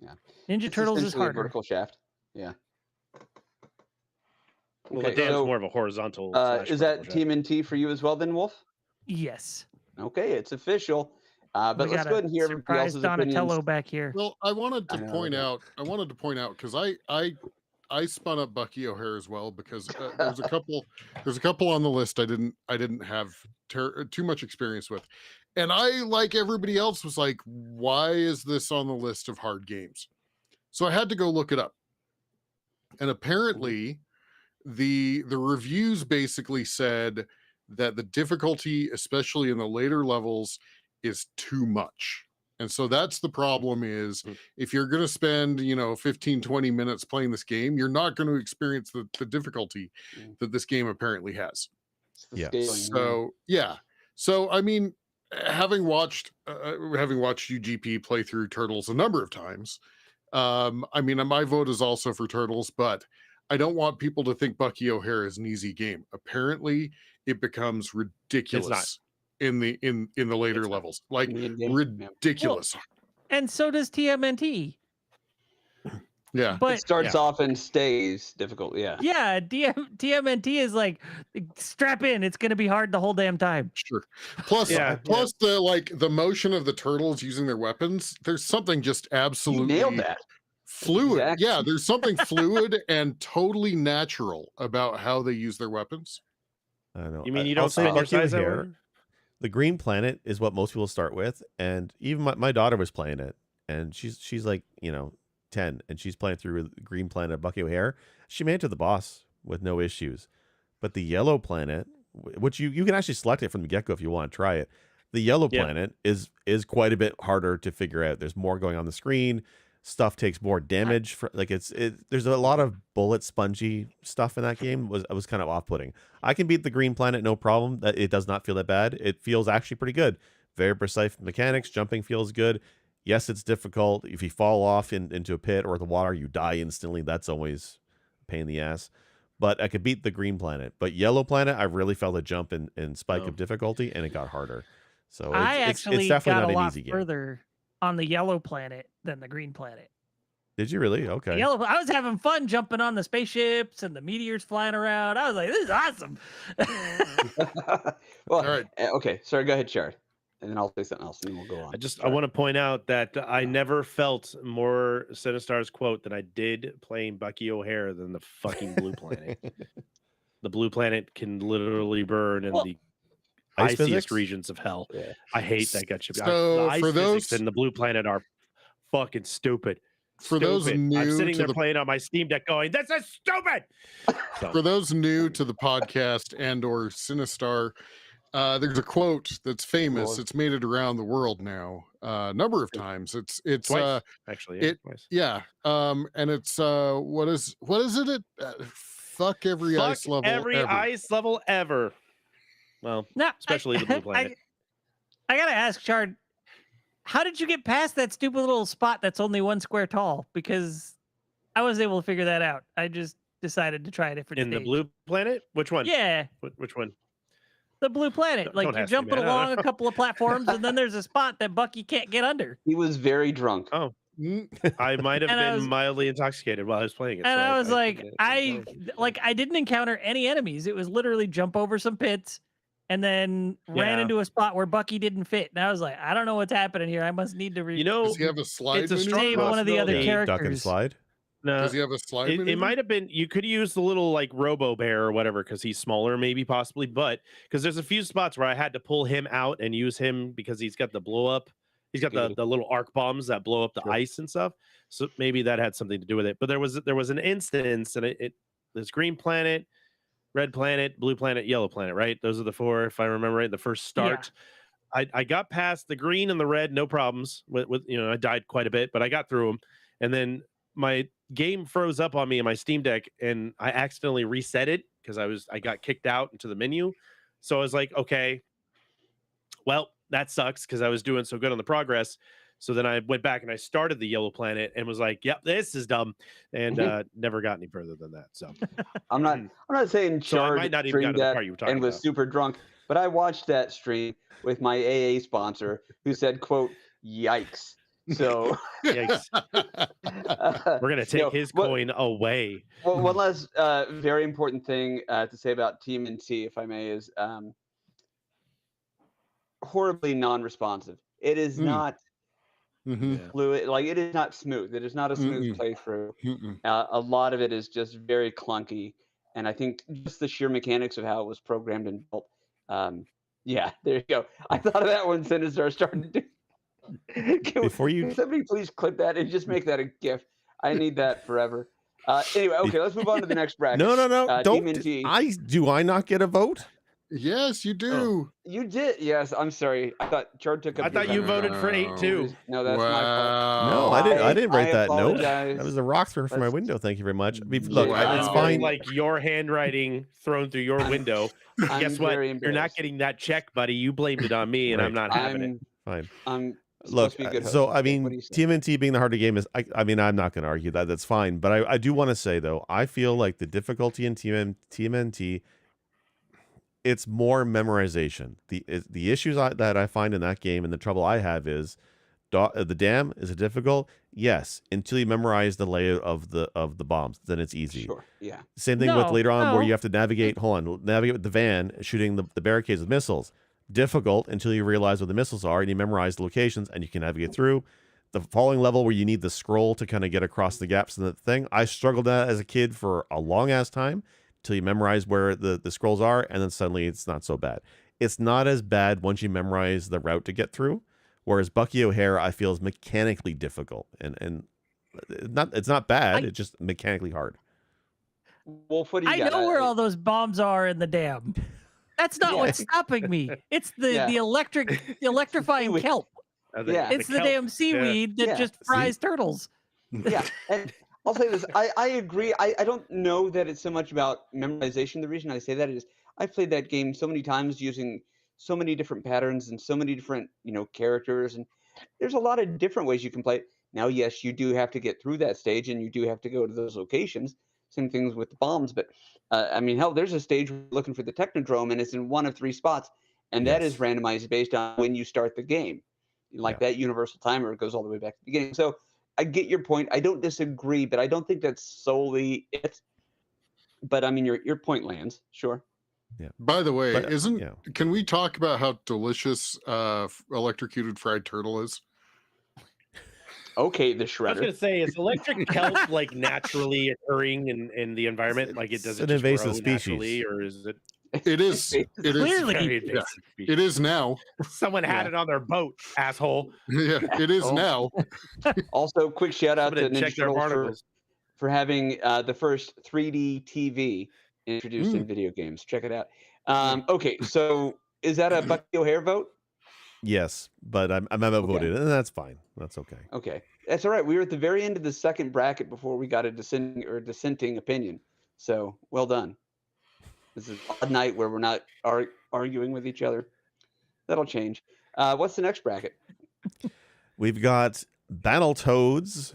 Yeah. Ninja It's Turtles is essentially a harder. vertical shaft. Yeah. Well, Okay, the dam's so, more of a horizontal. Is that TMNT for you as well, then, Wolf? Yes. Okay, it's official. But We let's got go a ahead and hear everybody surprise else's opinions. Donatello back here. Well, I wanted to I know, point right? out. I wanted to point out because I spun up Bucky O'Hare as well because there's a couple on the list I didn't have too much experience with, and I, like everybody else, was like, why is this on the list of hard games? So I had to go look it up, and apparently the reviews basically said that the difficulty, especially in the later levels, is too much. And so that's the problem is if you're going to spend, 15, 20 minutes playing this game, you're not going to experience the difficulty that this game apparently has. It's the Yeah. scaling, So, yeah. So, I mean, having watched UGP play through Turtles a number of times, I mean, my vote is also for Turtles, but I don't want people to think Bucky O'Hare is an easy game. Apparently, it becomes ridiculous in the later levels, like ridiculous. And so does TMNT. Yeah, But it starts off and stays difficult. Yeah. Yeah, TMNT is like, strap in. It's going to be hard the whole damn time. Sure. Plus the motion of the turtles using their weapons. There's something just absolutely You nailed that. Fluid. Exactly. Yeah, there's something fluid and totally natural about how they use their weapons. I don't know. You mean you I'll don't say spin your Bucky size that O'Hare, way? the Green Planet is what most people start with, and even my daughter was playing it, and she's like 10, and she's playing through Green Planet Bucky O'Hare. She made it to the boss with no issues, but the Yellow Planet, which you can actually select it from the get-go if you want to try it. The Yellow Planet is quite a bit harder to figure out. There's more going on the screen. Stuff takes more damage. There's a lot of bullet spongy stuff in that game. I was kind of off-putting. I can beat the Green Planet no problem. It does not feel that bad. It feels actually pretty good. Very precise mechanics. Jumping feels good. Yes, it's difficult. If you fall off into a pit or the water, you die instantly. That's always a pain in the ass. But I could beat the Green Planet. But Yellow Planet, I really felt a jump in spike of difficulty, and it got harder. So it's definitely got not a an lot easy game. further on the Yellow Planet than the Green Planet. Did you really? Okay. I was having fun jumping on the spaceships and the meteors flying around. I was like, this is awesome. Well, All right. Okay. Sorry, go ahead, Shard. And then I'll say something else and then we'll go on. I want to point out that I never felt more Sinistar's quote than I did playing Bucky O'Hare than the fucking Blue Planet. The Blue Planet can literally burn in the ice iciest physics? regions of hell. Yeah. I hate that gotcha. So The ice for physics those- in the Blue Planet are fucking stupid. For those Stupid. I'm new sitting to there the playing on my Steam Deck going, this is stupid. So, For those new to the podcast and or Sinistar, there's a quote that's famous. Lord. It's made it around the world now a number of times. It's twice, actually. Twice. yeah. And it's what is it? Fuck every Fuck ice level every ever. ice level ever. Well, Now, especially the Blue Planet. I gotta ask, Shard, how did you get past that stupid little spot that's only 1 square tall? Because I was able to figure that out. I just decided to try a different In the stage. Blue Planet? Which one? Yeah, Which one? the Blue Planet. Don't Like you're ask me, jumping man. I don't along a know. couple of platforms, and then there's a spot that Bucky can't get under. He was very drunk. Oh, Mm, I might have And I been was- mildly intoxicated while I was playing it. And so I was like, couldn't- I didn't encounter any enemies. It was literally jump over some pits, and then ran Yeah. into a spot where Bucky didn't fit. And I was like, I don't know what's happening here. I must need to You know, Does he have a slide it's a menu? strong save one of the other possibility. Duck and characters. slide. No, Does he have a slide menu? it might have been. You could use the little like Robo Bear or whatever because he's smaller, maybe possibly. But because there's a few spots where I had to pull him out and use him because he's got the blow up. He's got the little arc bombs that blow up the ice and stuff. So maybe that had something to do with it. But there was an instance, and this green planet, red planet, blue planet, yellow planet, right? Those are the four, if I remember right. The first start, I got past the green and the red, no problems. With I died quite a bit, but I got through them. And then my game froze up on me in my Steam Deck, and I accidentally reset it because I got kicked out into the menu. So I was like, okay, well, that sucks because I was doing so good on the progress. So then I went back and I started the yellow planet and was like, yep, this is dumb, and never got any further than that. So I'm not saying so I Chard might not even got streamed to the that part you were talking and was about. super drunk, but I watched that stream with my AA sponsor who said, quote, yikes. So Yikes. We're gonna take his coin away. Well, one last very important thing to say about TMNT, if I may, is horribly non-responsive. It is not fluid, like it is not smooth. It is not a smooth playthrough. A lot of it is just very clunky, and I think just the sheer mechanics of how it was programmed and built. Yeah, there you go. I thought of that one Sinister starting to do. Can somebody please clip that and just make that a GIF? I need that forever. Anyway, okay, let's move on to the next bracket. No, don't. TMNT. Do I not get a vote? Yes, you do. You did. Yes, I'm sorry. I thought Chard took up. I thought you voted for 8 too. No, that's my fault. No, I didn't write that note. apologize. That was a rock thrown from my window. Thank you very much. Look, Wow. it's fine. Like your handwriting thrown through your window. I'm Guess what? very You're not embarrassed. getting that check, buddy. You blamed it on me, and I'm not having it. Fine. I'm Look, supposed to be a good host. so I What mean, do you say? TMNT being the harder game is. I mean, I'm not going to argue that. That's fine. But I do want to say though, I feel like the difficulty in TMNT, it's more memorization. The issues that I find in that game and the trouble I have is, the dam is it difficult? Yes, until you memorize the layout of the bombs, then it's easy. Sure. Yeah. Same thing with later on where you have to navigate. Navigate with the van, shooting the barricades with missiles. Difficult until you realize what the missiles are and you memorize the locations and you can navigate through. The following level where you need the scroll to kind of get across the gaps in the thing. I struggled with that as a kid for a long ass time until you memorize where the scrolls are, and then suddenly it's not so bad. It's not as bad once you memorize the route to get through. Whereas Bucky O'Hare, I feel, is mechanically difficult and it's not bad. It's just mechanically hard. Wolf, what do you I got? know where all those bombs are in the dam. That's not what's stopping me. It's the electrifying kelp. It's the damn seaweed that just fries turtles. Yeah, and I'll say this. I agree. I don't know that it's so much about memorization. The reason I say that is I've played that game so many times using so many different patterns and so many different characters, and there's a lot of different ways you can play it. Now, yes, you do have to get through that stage, and you do have to go to those locations. Same things with the bombs, but I mean, hell, there's a stage where you're looking for the Technodrome, and it's in one of 3 spots, and that is randomized based on when you start the game. Like that universal timer goes all the way back to the beginning. So I get your point. I don't disagree, but I don't think that's solely it. But I mean, your point lands. Sure. Yeah. By the way, can we talk about how delicious electrocuted fried turtle is? Okay, the shredder. I was gonna say, is electric kelp like naturally occurring in the environment? Like it doesn't an just invasive grow species, naturally, or is it? It is. It is. Clearly. Yeah, it is now. Someone had it on their boat, asshole. Yeah, it is now. Also, quick shout out to Somebody Ninja check their Turtles barnacles. for having the first 3D TV introduced in video games. Check it out. Okay, so is that a Bucky O'Hare vote? Yes, but I'm outvoted, and that's fine. That's okay. Okay, that's all right. We were at the very end of the second bracket before we got a dissenting opinion. So well done. This is a night where we're not arguing with each other. That'll change. What's the next bracket? We've got Battletoads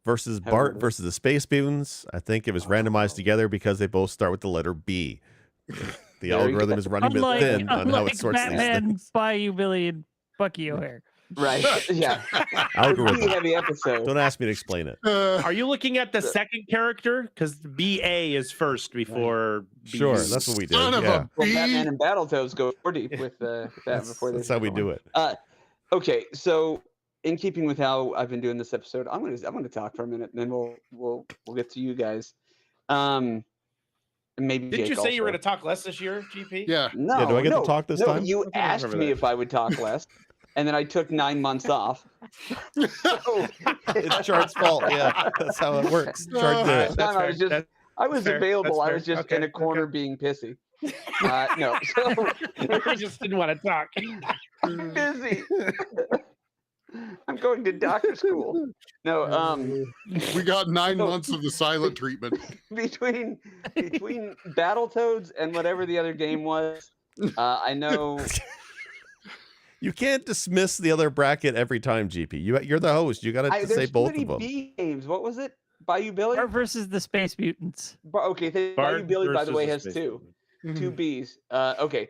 versus Bart versus the Space Mutants. I think it was randomized together because they both start with the letter B. The algorithm is running a bit thin on how it sorts these Batman, things. Bayou, Billy, and Bucky O'Hare. Right. Yeah. Algorithm. Pretty heavy episode. Don't ask me to explain it. Are you looking at the second character? Because BA is first before. Sure, BU. that's what we did. Son of Yeah. a Well, bee. Batman and Battletoads go 4 deep with that before That's they. how we do it. Okay, so in keeping with how I've been doing this episode, I'm gonna talk for a minute, and then we'll get to you guys. Maybe Didn't Jake you say you were also. going to talk less this year, GP? Yeah. No, Yeah, do I get no, to talk this no, time? you I don't asked remember me that. if I would talk less, and then I took 9 months off. So, It's Chart's fault. Yeah, that's how it works. Chart did it. this time I was fair. available. That's I was fair. just in a Okay, corner okay. being pissy. No, so I just didn't want to talk. I'm busy. I'm going to doctor school. No, We got 9 months of the silent treatment. between Battletoads and whatever the other game was, I know. You can't dismiss the other bracket every time, GP. You're the host. You got to say There's both too of many them. B games. What was it? Bayou Billy. Bart versus the Space Mutants. Okay, Bayou Billy, by the way, has two Mhm. Bs. Okay.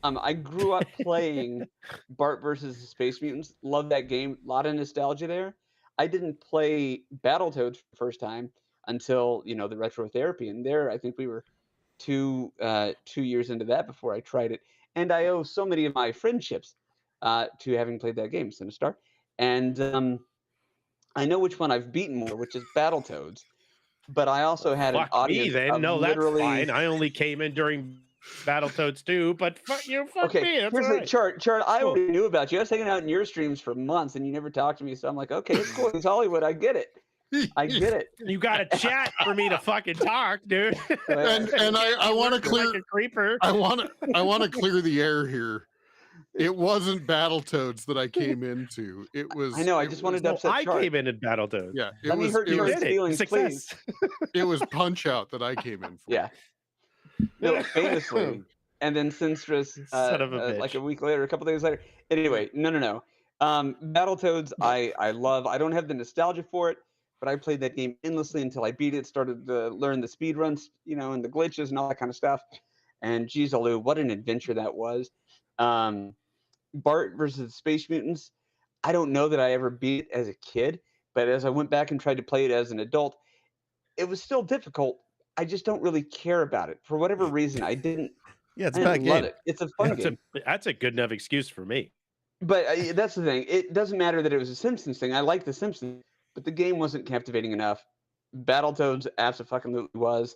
I grew up playing Bart versus the Space Mutants. Love that game. A lot of nostalgia there. I didn't play Battletoads for the first time until the retro therapy, and there I think we were 2 years into that before I tried it. And I owe so many of my friendships to having played that game, Sinistar. And I know which one I've beaten more, which is Battletoads. But I also had an Fuck audience me then. of No, that's literally. fine. I only came in during Battletoads too, but fuck you, fuck Okay, me. That's here's all the right. chart. I Cool. already knew about you. I was hanging out in your streams for months, and you never talked to me. So I'm like, okay, it's cool. It's Hollywood. I get it. I get it. You got to chat for me to fucking talk, dude. And I want to clear. Like a creeper. I want to clear the air here. It wasn't Battletoads that I came into. It was. I know. I just wanted to upset I Chart. came in at Battletoads. Yeah. It Let me was. hurt It your was, did it. feelings, Success. please. it was Punch Out that I came in for. Yeah. No, famously. And then Sinstress, Son of a like a bitch. week later, a couple days later. Anyway, no. Battletoads, I love. I don't have the nostalgia for it, but I played that game endlessly until I beat it. Started to learn the speed runs, and the glitches and all that kind of stuff. And geez, Lou, what an adventure that was. Bart versus the Space Mutants. I don't know that I ever beat it as a kid, but as I went back and tried to play it as an adult, it was still difficult. I just don't really care about it for whatever reason. I didn't. Yeah, it's I a didn't bad love game. it. It's a fun game. That's a good enough excuse for me. But that's the thing. It doesn't matter that it was a Simpsons thing. I like the Simpsons, but the game wasn't captivating enough. Battletoads absolutely was,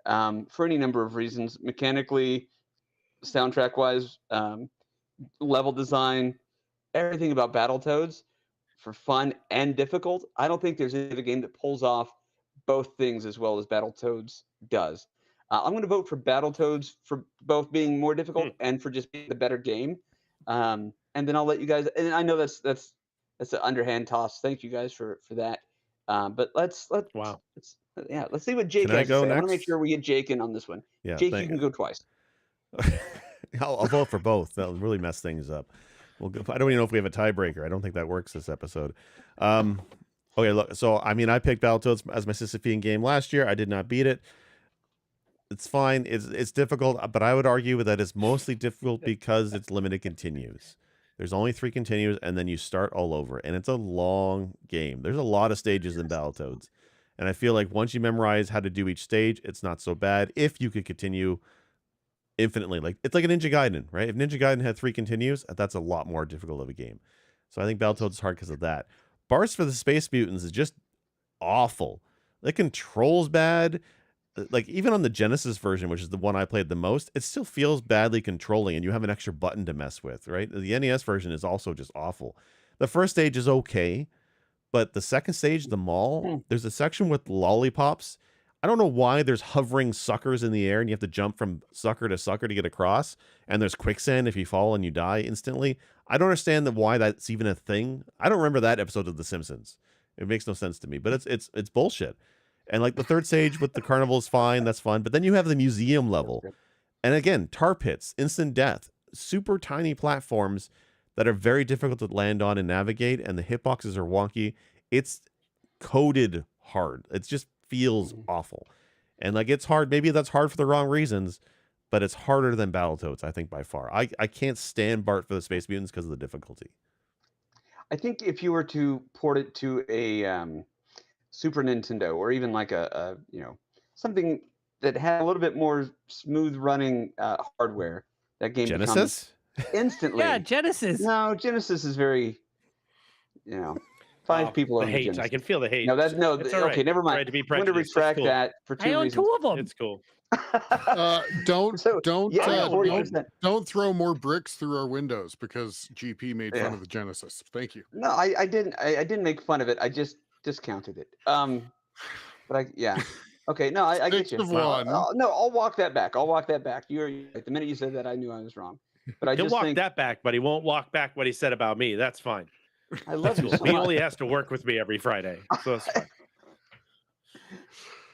for any number of reasons. Mechanically, soundtrack-wise, level design, everything about Battletoads for fun and difficult. I don't think there's any other game that pulls off both things as well as Battletoads does. I'm going to vote for Battletoads for both being more difficult and for just being the better game. And then I'll let you guys. And I know that's an underhand toss. Thank you guys for that. But let's see what Jake Can I has to go say. I want to next? make sure we get Jake in on this one. Yeah, Jake, you can go twice. I'll vote for both. That'll really mess things up. I don't even know if we have a tiebreaker. I don't think that works this episode. Okay, look. So, I mean, I picked Battletoads as my Sisyphean game last year. I did not beat it. It's fine. It's difficult, but I would argue that it's mostly difficult because it's limited continues. There's only 3 continues, and then you start all over. And it's a long game. There's a lot of stages in Battletoads. And I feel like once you memorize how to do each stage, it's not so bad if you could continue infinitely. Like it's like a Ninja Gaiden, right? If Ninja Gaiden had 3 continues, that's a lot more difficult of a game. So I think Battletoads is hard because of that. Bars for the Space Mutants is just awful. The controls bad. Like even on the Genesis version, which is the one I played the most, it still feels badly controlling, and you have an extra button to mess with, right? The NES version is also just awful. The first stage is okay, but the second stage, the mall, there's a section with lollipops. I don't know why there's hovering suckers in the air and you have to jump from sucker to sucker to get across. And there's quicksand if you fall and you die instantly. I don't understand why that's even a thing. I don't remember that episode of The Simpsons. It makes no sense to me, but it's bullshit. And like the third stage with the carnival is fine. That's fun. But then you have the museum level. And again, tar pits, instant death, super tiny platforms that are very difficult to land on and navigate. And the hitboxes are wonky. It's coded hard. It just feels awful. And like it's hard. Maybe that's hard for the wrong reasons, but it's harder than Battletoads, I think, by far. I can't stand Bart for the Space Mutants because of the difficulty. I think if you were to port it to a Super Nintendo or even like a something that had a little bit more smooth running hardware, that game Genesis? becomes instantly. Yeah, Genesis. No, Genesis is very, five people the own hate. Genesis. I can feel the hate. No, that's no. It's all Okay, right. never mind. Right to be I'm going to prejudiced. It's retract cool. that for two I own reasons. 2 of them. It's cool. Don't So, yeah, 40%. don't throw more bricks through our windows because GP made fun Yeah. of the Genesis. Thank you. No, I didn't. I didn't make fun of it. I just discounted it. But yeah. Okay, no, I get you. Six of one. No, I'll walk that back. I'll walk that back. You're right. The minute you said that, I knew I was wrong. But I He'll just walk think that back, but he won't walk back what he said about me. That's fine. I love you Cool. so He much. only has to work with me every Friday, so that's fine.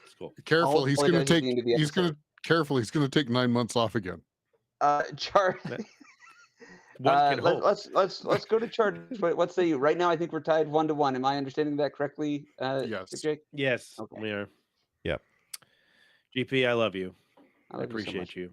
It's cool. Careful, I'll he's point going out to at take. the end of the He's going to careful. He's going to take 9 months off again. Charlie. One can hope. Let's go to Charlie. What say you? Right now, I think we're tied 1-1. Am I understanding that correctly? Yes. Jake? Yes, Okay. we are. Yep. GP, I love you. I I love you so appreciate much. you.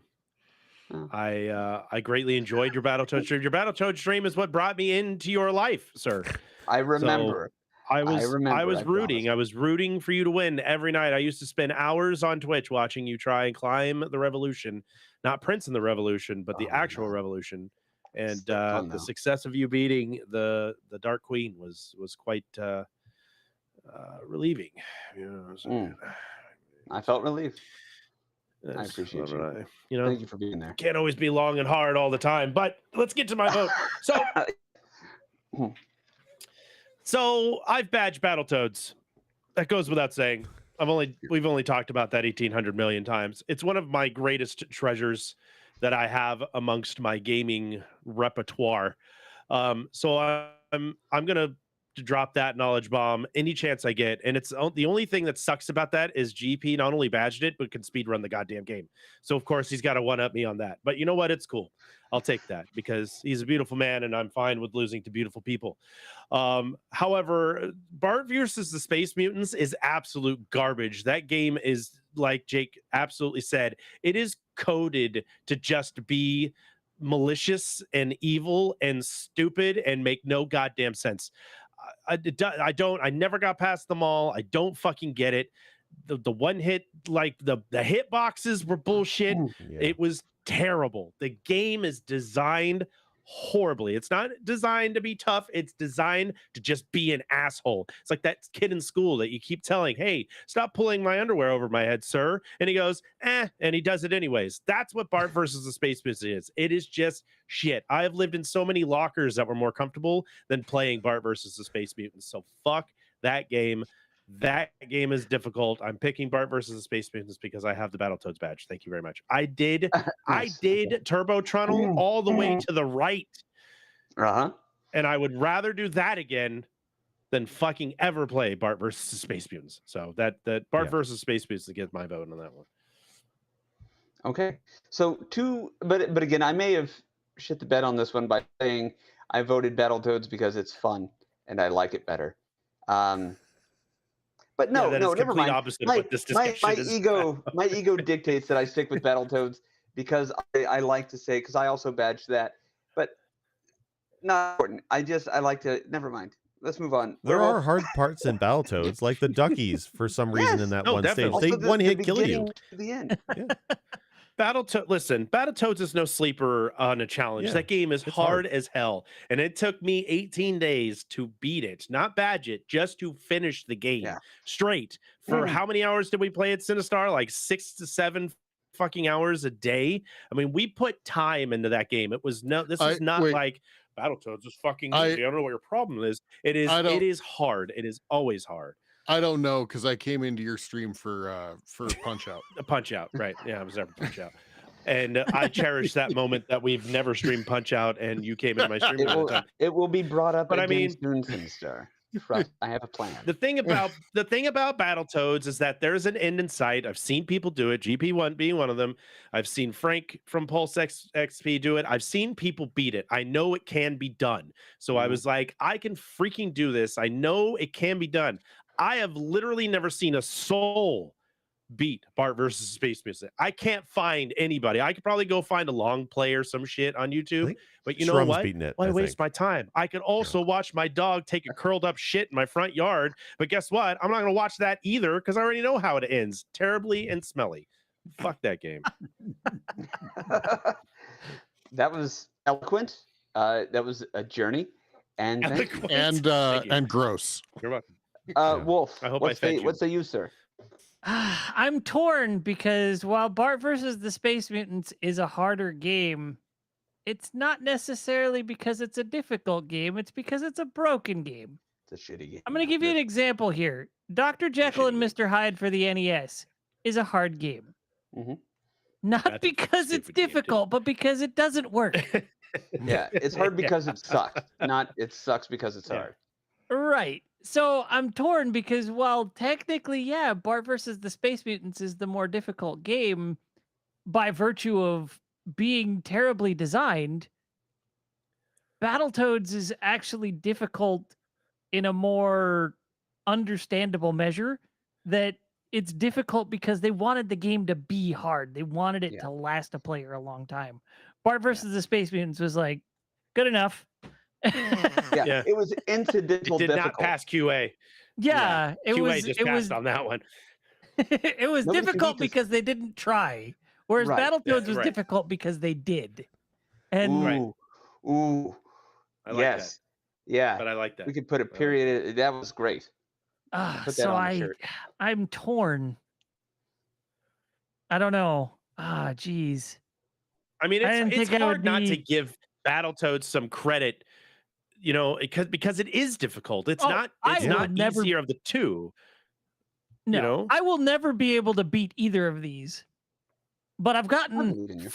Oh. I greatly enjoyed your Battletoads stream. Your Battletoads stream is what brought me into your life, sir. I remember. I was remember, I rooting. promise. I was rooting for you to win every night. I used to spend hours on Twitch watching you try and climb the revolution, not Prince in the Revolution, but the Oh, actual no. revolution. And Still fun, the though. success of you beating the Dark Queen was quite relieving. You know, so- I felt relief. I That's appreciate what you. You know, Thank you for being there. can't always be long and hard all the time. But let's get to my vote. So I've badged Battletoads. That goes without saying. We've only talked about that 1,800 million times. It's one of my greatest treasures that I have amongst my gaming repertoire. So I'm gonna drop that knowledge bomb any chance I get. And it's the only thing that sucks about that is GP not only badged it, but can speed run the goddamn game. So of course he's got to one up me on that. But you know what? It's cool. I'll take that because he's a beautiful man and I'm fine with losing to beautiful people. However, Bart versus the Space Mutants is absolute garbage. That game is, like Jake absolutely said, it is coded to just be malicious and evil and stupid and make no goddamn sense. I never got past them all. I don't fucking get it. The one hit, like the hit boxes were bullshit. Yeah. It was terrible. The game is designed horribly. It's not designed to be tough. It's designed to just be an asshole. It's like that kid in school that you keep telling, hey, stop pulling my underwear over my head, sir. And he goes, and he does it anyways. That's what Bart versus the Space Mutants is. It is just shit. I have lived in so many lockers that were more comfortable than playing Bart versus the Space Mutants. So fuck that game. That game is difficult. I'm picking Bart versus the Space Mutants because I have the Battletoads badge. Thank you very much. I did Turbo Tunnel all the way to the right. And I would rather do that again than fucking ever play Bart versus the Space Mutants. So that Bart versus Space Mutants gets my vote on that one. Okay. So but again, I may have shit the bed on this one by saying I voted Battletoads because it's fun and I like it better. But no, never mind. Opposite of what this discussion is. My ego dictates that I stick with Battletoads because I like to say, because I also badged that, but not important. I like to, never mind. Let's move on. There are hard parts in Battletoads, like the duckies for some reason in that one stage. definitely. They one hit kill you. To the end. Battletoads is no sleeper on a challenge. Yeah, that game is it's hard as hell. And it took me 18 days to beat it, not badge it, just to finish the game straight. For how many hours did we play at Sinistar? Like 6 to 7 fucking hours a day. I mean, we put time into that game. It was not like Battletoads is fucking easy. I don't know what your problem is. It is hard. It is always hard. I don't know because I came into your stream for Punch Out. A Punch Out, right? Yeah, I was ever Punch Out, and I cherish that moment that we've never streamed Punch Out, and you came into my stream. It will be brought up. But again soon, Sinistar. I have a plan. The thing about Battletoads is that there's an end in sight. I've seen people do it. GP1 being one of them. I've seen Frank from Pulse XP do it. I've seen people beat it. I know it can be done. So I was like, I can freaking do this. I know it can be done. I have literally never seen a soul beat Bart versus Space Mutants. I can't find anybody. I could probably go find a long play or some shit on YouTube, but you know Shrum's what? beating it, Why I waste think. my time? I could also watch my dog take a curled up shit in my front yard, but guess what? I'm not going to watch that either because I already know how it ends. Terribly and smelly. Fuck that game. That was eloquent. That was a journey. And thank you. And gross. You're welcome. Wolf, I hope what say you, sir? I'm torn because while Bart versus the Space Mutants is a harder game, it's not necessarily because it's a difficult game. It's because it's a broken game. It's a shitty game. I'm going to give you an example here. Dr. Jekyll and Mr. Hyde for the NES is a hard game. Mm-hmm. Not because it's difficult, but because it doesn't work. Yeah, it's hard because it sucks. Not it sucks because it's hard. Right. So I'm torn because while technically, yeah, Bart versus the Space Mutants is the more difficult game by virtue of being terribly designed, Battletoads is actually difficult in a more understandable measure, that it's difficult because they wanted the game to be hard. They wanted it to last a player a long time. Bart versus the Space Mutants was like, good enough. Yeah, it was incidental. It did not pass QA. Yeah, it QA was. just It passed was on that one. It was Nobody can difficult beat this. because they didn't try, whereas Right. Battletoads was right. difficult because they did. And Ooh, I like yes, yeah. But I like that. We could put a period. That was great. Put that so on the shirt. I'm torn. I don't know. Geez. I mean, I didn't it's think I hard would not to be- give Battletoads some credit, you know, because it is difficult. It's not easier of the two. No, you know? I will never be able to beat either of these. But I've gotten,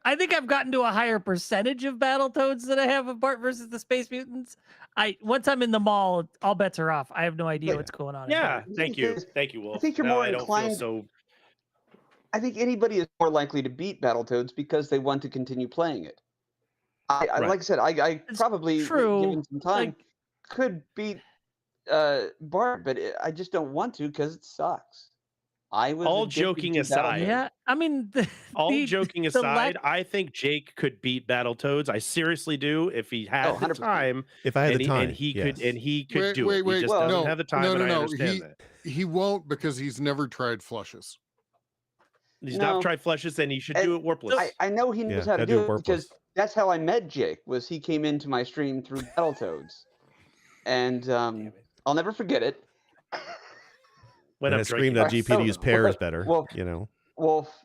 I think I've gotten to a higher percentage of Battletoads than I have of Bart versus the Space Mutants. Once I'm in the mall, all bets are off. I have no idea what's going on. Yeah, thank you, Wolf. I think you're more inclined. I think anybody is more likely to beat Battletoads because they want to continue playing it. Like I said, I probably, given some time, could beat Bart, but I just don't want to because it sucks. All joking aside, yeah, I mean, joking aside, I think Jake could beat Battletoads. I seriously do. If he had the time, if I had the time, and he could do it. He just doesn't have the time, and I understand that. He won't because he's never tried flushes. He's not tried flushes, and he should do it warpless. I know he knows how to do it because that's how I met Jake. Was he came into my stream through Battletoads, and I'll never forget it. When I screamed that GPD's pair is better, you know. Wolf,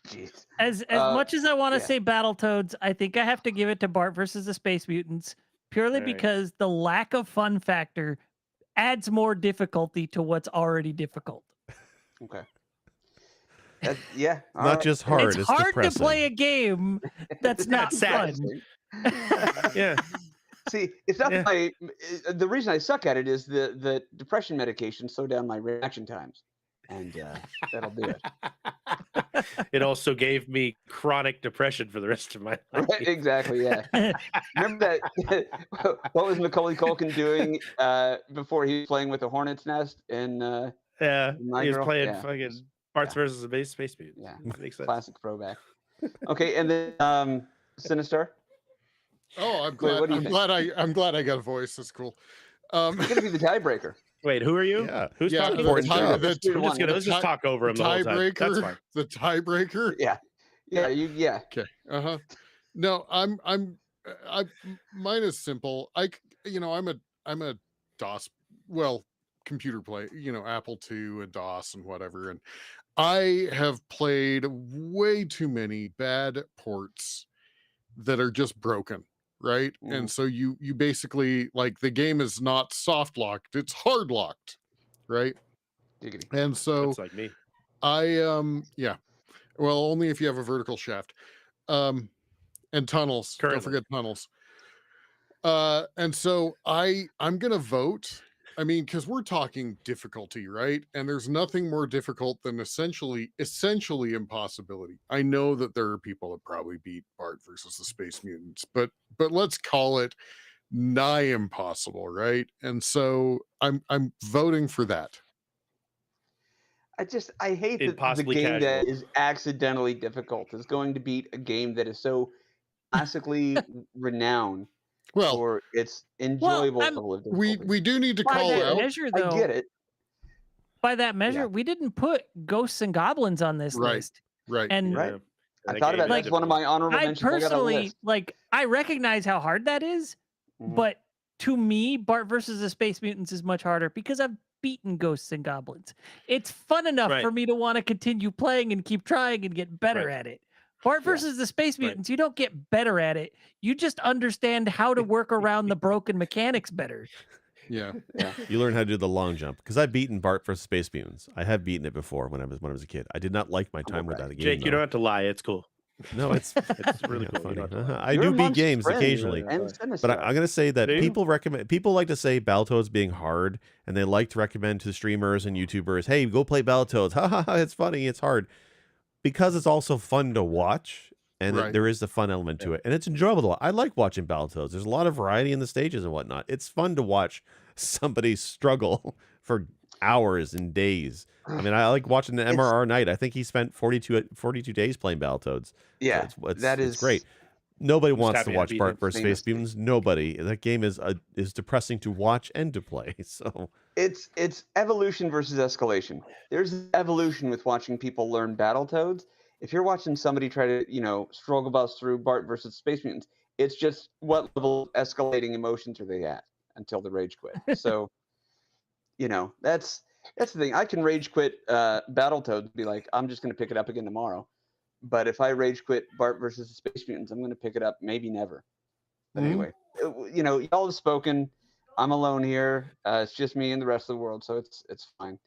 jeez. As much as I want to say Battletoads, I think I have to give it to Bart versus the Space Mutants purely because the lack of fun factor adds more difficulty to what's already difficult. Okay. Not just hard. It's hard to play a game that's not fun. Yeah. See, it's not the reason I suck at it is the depression medication slowed down my reaction times, and that'll do it. It also gave me chronic depression for the rest of my life. Right, exactly. Yeah. Remember that? What was Macaulay Culkin doing before he was playing with the Hornet's Nest? And he was playing fucking Bart's versus the Space Mutant. Yeah, makes sense. Classic throwback. Okay, and then Sinister. Oh, I'm glad. I'm glad I got a voice. That's cool. It's gonna be the tiebreaker. Wait, who are you? Yeah. Who's talking? Let's just talk over him the whole time. That's fine. The tiebreaker. Yeah. Okay. No, mine is simple. I'm a DOS, computer play. Apple II and DOS and whatever, and I have played way too many bad ports that are just broken. Right. And so you basically, like, the game is not soft locked, it's hard locked. Right. And so that's like me. Well, only if you have a vertical shaft. And tunnels. Currently. Don't forget tunnels. And so I'm gonna vote. I mean, because we're talking difficulty, right? And there's nothing more difficult than essentially impossibility. I know that there are people that probably beat Bart versus the Space Mutants, but let's call it nigh impossible, right? And so I'm voting for that. I hate that the Impossibly game that casual. is accidentally difficult is going to beat a game that is so classically renowned Well, for its enjoyable I'm- level of we difficulty. do need to By call that out. measure, I though, get it. by that measure, Yeah. we didn't put ghosts and goblins on this Right. list. Right. And Right. Yeah. I That thought game about is that's one of difficult. my honorable I mentions. I got a personally list. like. I recognize how hard that is, Mhm. but to me, Bart versus the Space Mutants is much harder because I've beaten ghosts and goblins. It's fun enough Right. for me to want to continue playing and keep trying and get better Right. at it. Bart Yeah. versus the Space Right. Mutants, you don't get better at it. You just understand how to work around the broken mechanics better. Yeah. Yeah. You learn how to do the long jump because I've beaten Bart vs Space Mutants. I have beaten it before when I was a kid. I did not like my time with right. that game. Jake, you though. don't have to lie. It's cool. No, it's It's really yeah, cool. You funny. don't have to lie. I You're do beat amongst games friends occasionally. Really. and But sinister. I'm going to say that Do you? people like to say Battletoads being hard, and they like to recommend to streamers and YouTubers, hey, go play Battletoads. Ha ha ha, it's funny, it's hard. Because it's also fun to watch, and Right. there is the fun element to it, and it's enjoyable to watch. I like watching Battletoads. There's a lot of variety in the stages and whatnot. It's fun to watch somebody struggle for hours and days. I mean, I like watching the MRR Knight. I think he spent 42 days playing Battletoads. So Yeah, it's great. Nobody wants happy to to watch beat Bart him. vs. Famous Space Mutants. Nobody. That game is depressing to watch and to play. So it's evolution versus escalation. There's evolution with watching people learn Battletoads. If you're watching somebody try to, struggle bus through Bart versus Space Mutants, it's just what level of escalating emotions are they at until the rage quit. So, that's the thing. I can rage quit Battletoads and be like, I'm just going to pick it up again tomorrow. But if I rage quit Bart versus the Space Mutants, I'm going to pick it up maybe never. But anyway, y'all have spoken. I'm alone here. It's just me and the rest of the world, so it's fine.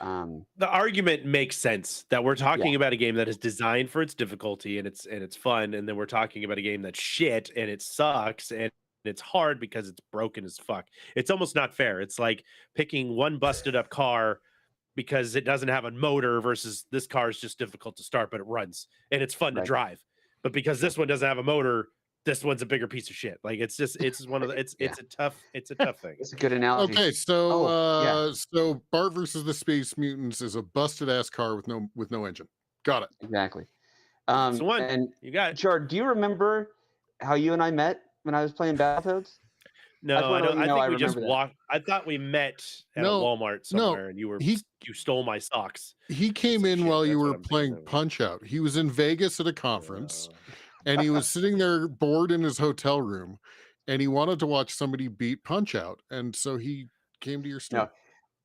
The argument makes sense that we're talking about a game that is designed for its difficulty and it's fun, and then we're talking about a game that's shit and it sucks and it's hard because it's broken as fuck. It's almost not fair. It's like picking one busted up car because it doesn't have a motor versus this car is just difficult to start, but it runs and it's fun to Right. drive. But because this one doesn't have a motor, this one's a bigger piece of shit. Like it's one of the it's a tough thing. It's a good analogy. Okay, so yeah. so Bart versus the Space Mutants is a busted ass car with no engine. Got it. Exactly. It's the one. And You got it. Chard, do you remember how you and I met when I was playing Battletoads? No, I wanna don't. let you know I I think we just remember that. walked. I thought we met at No, a Walmart no, somewhere, and you stole my socks. He came of in shit, while you that's what were I'm thinking playing of. Punch Out. He was in Vegas at a conference, and he was sitting there bored in his hotel room, and he wanted to watch somebody beat Punch Out, and so he came to your store. No.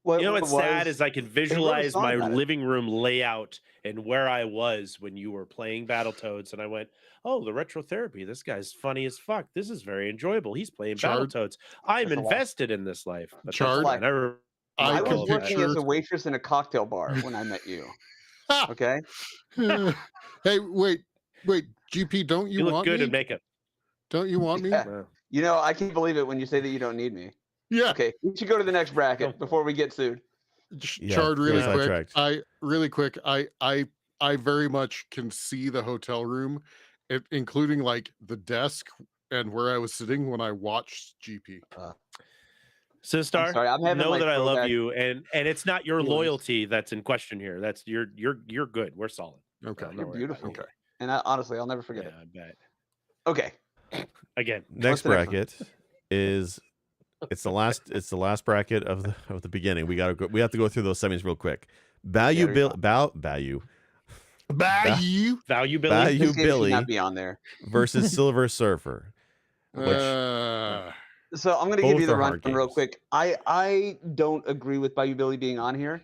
What, You know what what's was, sad is I can wrote a visualize song my about it. living room layout and where I was when you were playing Battletoads, and I went, "Oh, the retro therapy. This guy's funny as fuck. This is very enjoyable. He's playing Chard. Battletoads. I'm That's a lot. invested in this life." But that's Chard. fine. I I can was working picture- as a waitress in a cocktail bar when I met you. Okay. Hey, wait, GP, don't You you look want good me? in makeup. Don't you want me? Yeah. Wow. I can't believe it when you say that you don't need me. Yeah. Okay, we should go to the next bracket before we get sued. Yeah, Chard, really very quick. sidetracked. I very much can see the hotel room, including like the desk and where I was sitting when I watched GP. Sistar, sorry, I'm having, know like, that I love throwback you, and it's not your feelings. loyalty that's in question here. That's you're good. We're solid. Okay. Don't You're worry about beautiful. it. Okay. And honestly, I'll never forget Yeah, it. I bet. Okay. Again, Next the next one? bracket is it's the last bracket of the beginning. We have to go through those semis real quick. Bayou Yeah, Bill Bayou. value Billy. Bayou This game should Billy not be on there. versus Silver Surfer. So I'm going to give Both you the are hard rundown real games. quick. I don't agree with Bayou Billy being on here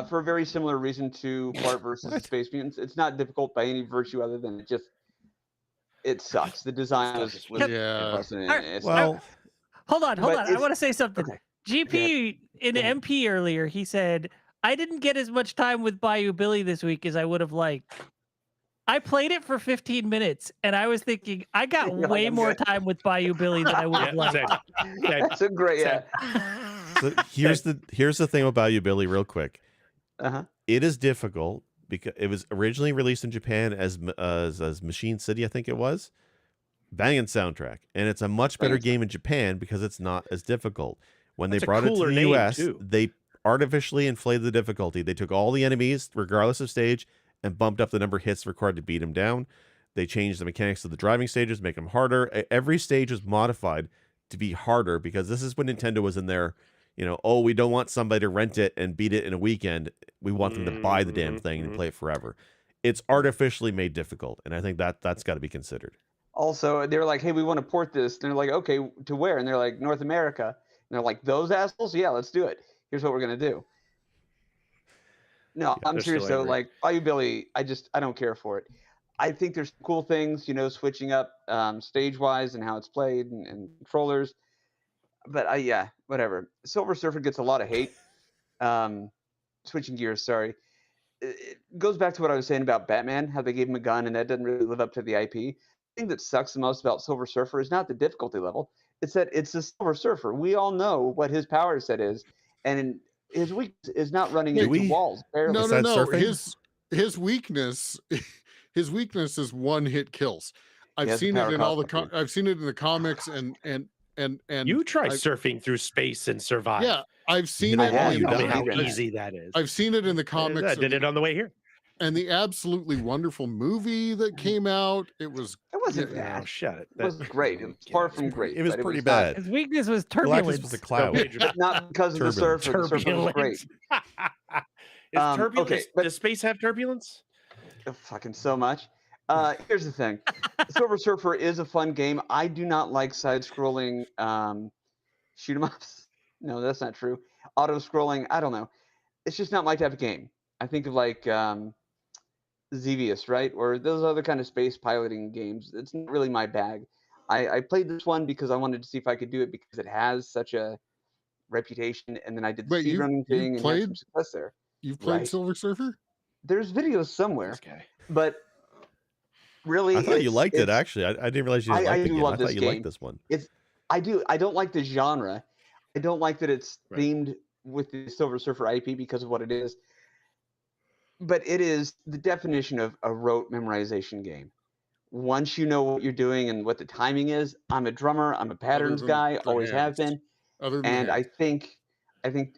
for a very similar reason to Bart versus the What? Space Mutants. It's not difficult by any virtue other than it sucks. The design was Yeah. busted in. It's Well, Hold on. But I it's- want to say something. okay. GP in Go ahead. MP earlier, he said, I didn't get as much time with Bayou Billy this week as I would have liked. I played it for 15 minutes, and I was thinking, I got You're like, way "I'm more good." time with Bayou Billy than I would have Yeah, liked. same. That's a great, yeah. so here's the thing about Bayou Billy, real quick. Uh-huh. It is difficult because it was originally released in Japan as Machine City, I think it was. Banging soundtrack, and it's a much better Banging game in Japan because it's not as difficult. When That's they a brought it to cooler the name, US, too. they artificially inflated the difficulty. They took all the enemies, regardless of stage, and bumped up the number of hits required to beat them down. They changed the mechanics of the driving stages, make them harder. Every stage was modified to be harder because this is when Nintendo was in there. Oh, we don't want somebody to rent it and beat it in a weekend. We want them to buy the damn thing and play it forever. It's artificially made difficult, and I think that's got to be considered. Also, they're like, hey, we want to port this. And they're like, okay, to where? And they're like, North America. And they're like, those assholes? Yeah, let's do it. Here's what we're going to do. No, I'm serious though. Like, Bayou Billy, I don't care for it. I think there's cool things, switching up stage-wise and how it's played and controllers. But yeah, whatever. Silver Surfer gets a lot of hate. Switching gears, sorry. It goes back to what I was saying about Batman, how they gave him a gun and that doesn't really live up to the IP. The thing that sucks the most about Silver Surfer is not the difficulty level. It's that it's a Silver Surfer. We all know what his power set is, and his weakness is not running into walls. Barely. No. His weakness, his weakness is one-hit kills. I've seen it in all the. I've seen it in the comics and you try surfing through space and survive. Yeah, I've seen it. You know how easy that is. I've seen it in the comics. I did it on the way here. And the absolutely wonderful movie that came out, it wasn't bad. Oh, shut it. It was great. It was far from great. It was pretty bad. His weakness was turbulence. Was a cloud. Not because of the surfer. The surfer was great. Is turbulence? Okay, does space have turbulence? Fucking so much. Here's the thing. Silver Surfer is a fun game. I do not like side-scrolling shoot 'em ups. No, that's not true. Auto-scrolling, I don't know. It's just not my type of game. I think of like Xevious, right? Or those other kind of space piloting games. It's not really my bag. I played this one because I wanted to see if I could do it because it has such a reputation, and then I did the speedrunning thing and had some success there. You've played Silver Surfer? There's videos somewhere, but really, I thought you liked it. Actually, I didn't realize you didn't like the game. I thought you liked this one. I do. I don't like the genre. I don't like that it's themed with the Silver Surfer IP because of what it is. But it is the definition of a rote memorization game. Once you know what you're doing and what the timing is, I'm a drummer. I'm a patterns guy. Always have been. And I think, and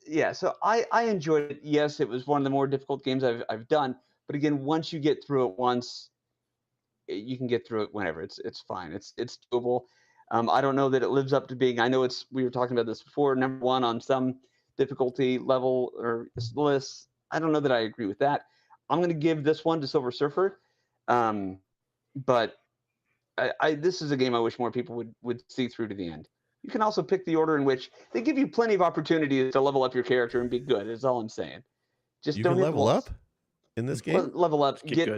yeah. So I enjoyed it. Yes, it was one of the more difficult games I've done. But again, once you get through it once, you can get through it whenever. It's fine. It's doable. I don't know that it lives up to being. I know we were talking about this before. Number one on some difficulty level or lists. I don't know that I agree with that. I'm going to give this one to Silver Surfer. But this is a game I wish more people would see through to the end. You can also pick the order in which they give you plenty of opportunities to level up your character and be good. Is all I'm saying. Just you don't can level up in this game. Level up, get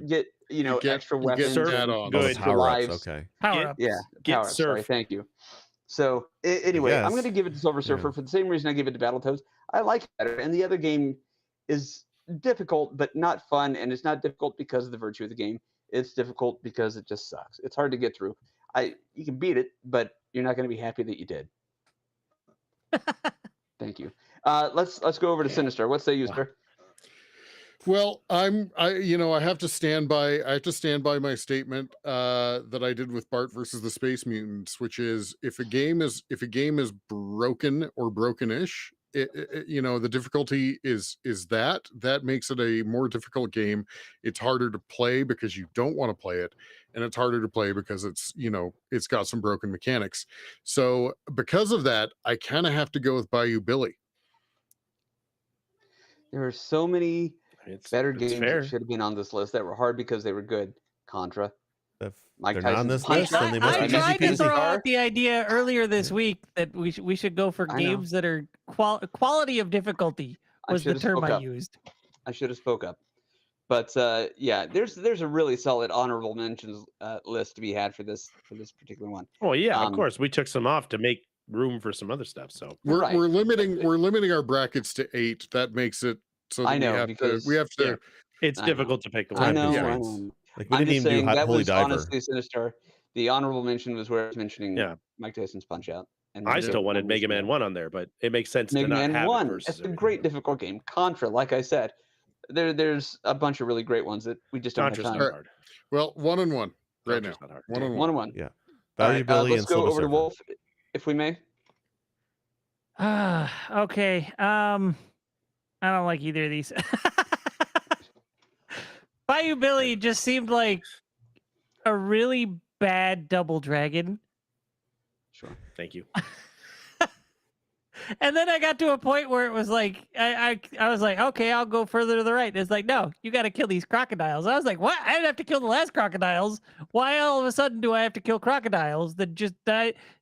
extra weapons, good extra lives. Okay. Power up. Yeah, power up. Sorry, thank you. So anyway, I'm going to give it to Silver Surfer for the same reason I give it to Battletoads. I like it better, and the other game is difficult, but not fun, and it's not difficult because of the virtue of the game. It's difficult because it just sucks. It's hard to get through. You can beat it, but you're not going to be happy that you did. Thank you. Let's go over to Sinister. What say you, sir? Well, I have to stand by my statement that I did with Bart versus the Space Mutants, which is if a game is broken or brokenish, the difficulty is that makes it a more difficult game. It's harder to play because you don't want to play it, and it's harder to play because it's got some broken mechanics. So because of that, I kind of have to go with Bayou Billy. There are so many better games that should have been on this list that were hard because they were good. Contra. If they're not on this list, then they must be I tried easy to throw peasy. out the idea earlier this week that we should go for games that are quality of difficulty was the term I used. I should have spoke up. But yeah, there's a really solid honorable mentions list to be had for this particular one. Well, yeah, of course. We took some off to make room for some other stuff. So we're limiting our brackets to 8. That makes it so that I know we have to. It's difficult to pick the one. I know. Like we didn't even do that Holy was Diver. honestly Sinister. The honorable mention was where I was mentioning Mike Tyson's Punch Out. And I still wanted Mega Man 1 on there, but it makes sense to not have 1. it versus It's a great difficult game. Contra, like I said, there's a bunch of really great ones that we just don't have time. Hard. Well, 1 and 1 right now. 1 and 1. One and one. Yeah. Bayou Billy let's and go Silver over to Surfer. Wolf, if we may. Okay. I don't like either of these. Bayou Billy just seemed like a really bad Double Dragon. Sure. Thank you. And then I got to a point where it was like, I was like, okay, I'll go further to the right. It's like, no, you got to kill these crocodiles. I was like, what? I didn't have to kill the last crocodiles. Why all of a sudden do I have to kill crocodiles that just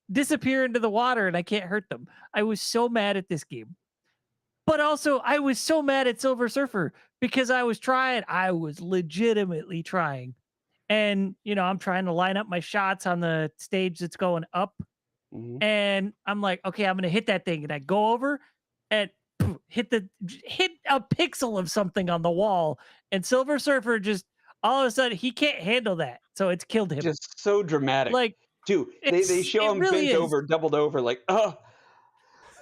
disappear into the water and I can't hurt them? I was so mad at this game. But also, I was so mad at Silver Surfer because I was trying. I was legitimately trying. And, you know, I'm trying to line up my shots on the stage that's going up. And I'm like, okay, I'm gonna hit that thing, and I go over and hit a pixel of something on the wall, and Silver Surfer just all of a sudden he can't handle that, so it's killed him. Just so dramatic. Like, dude, they show him really bent over, doubled over, like, oh,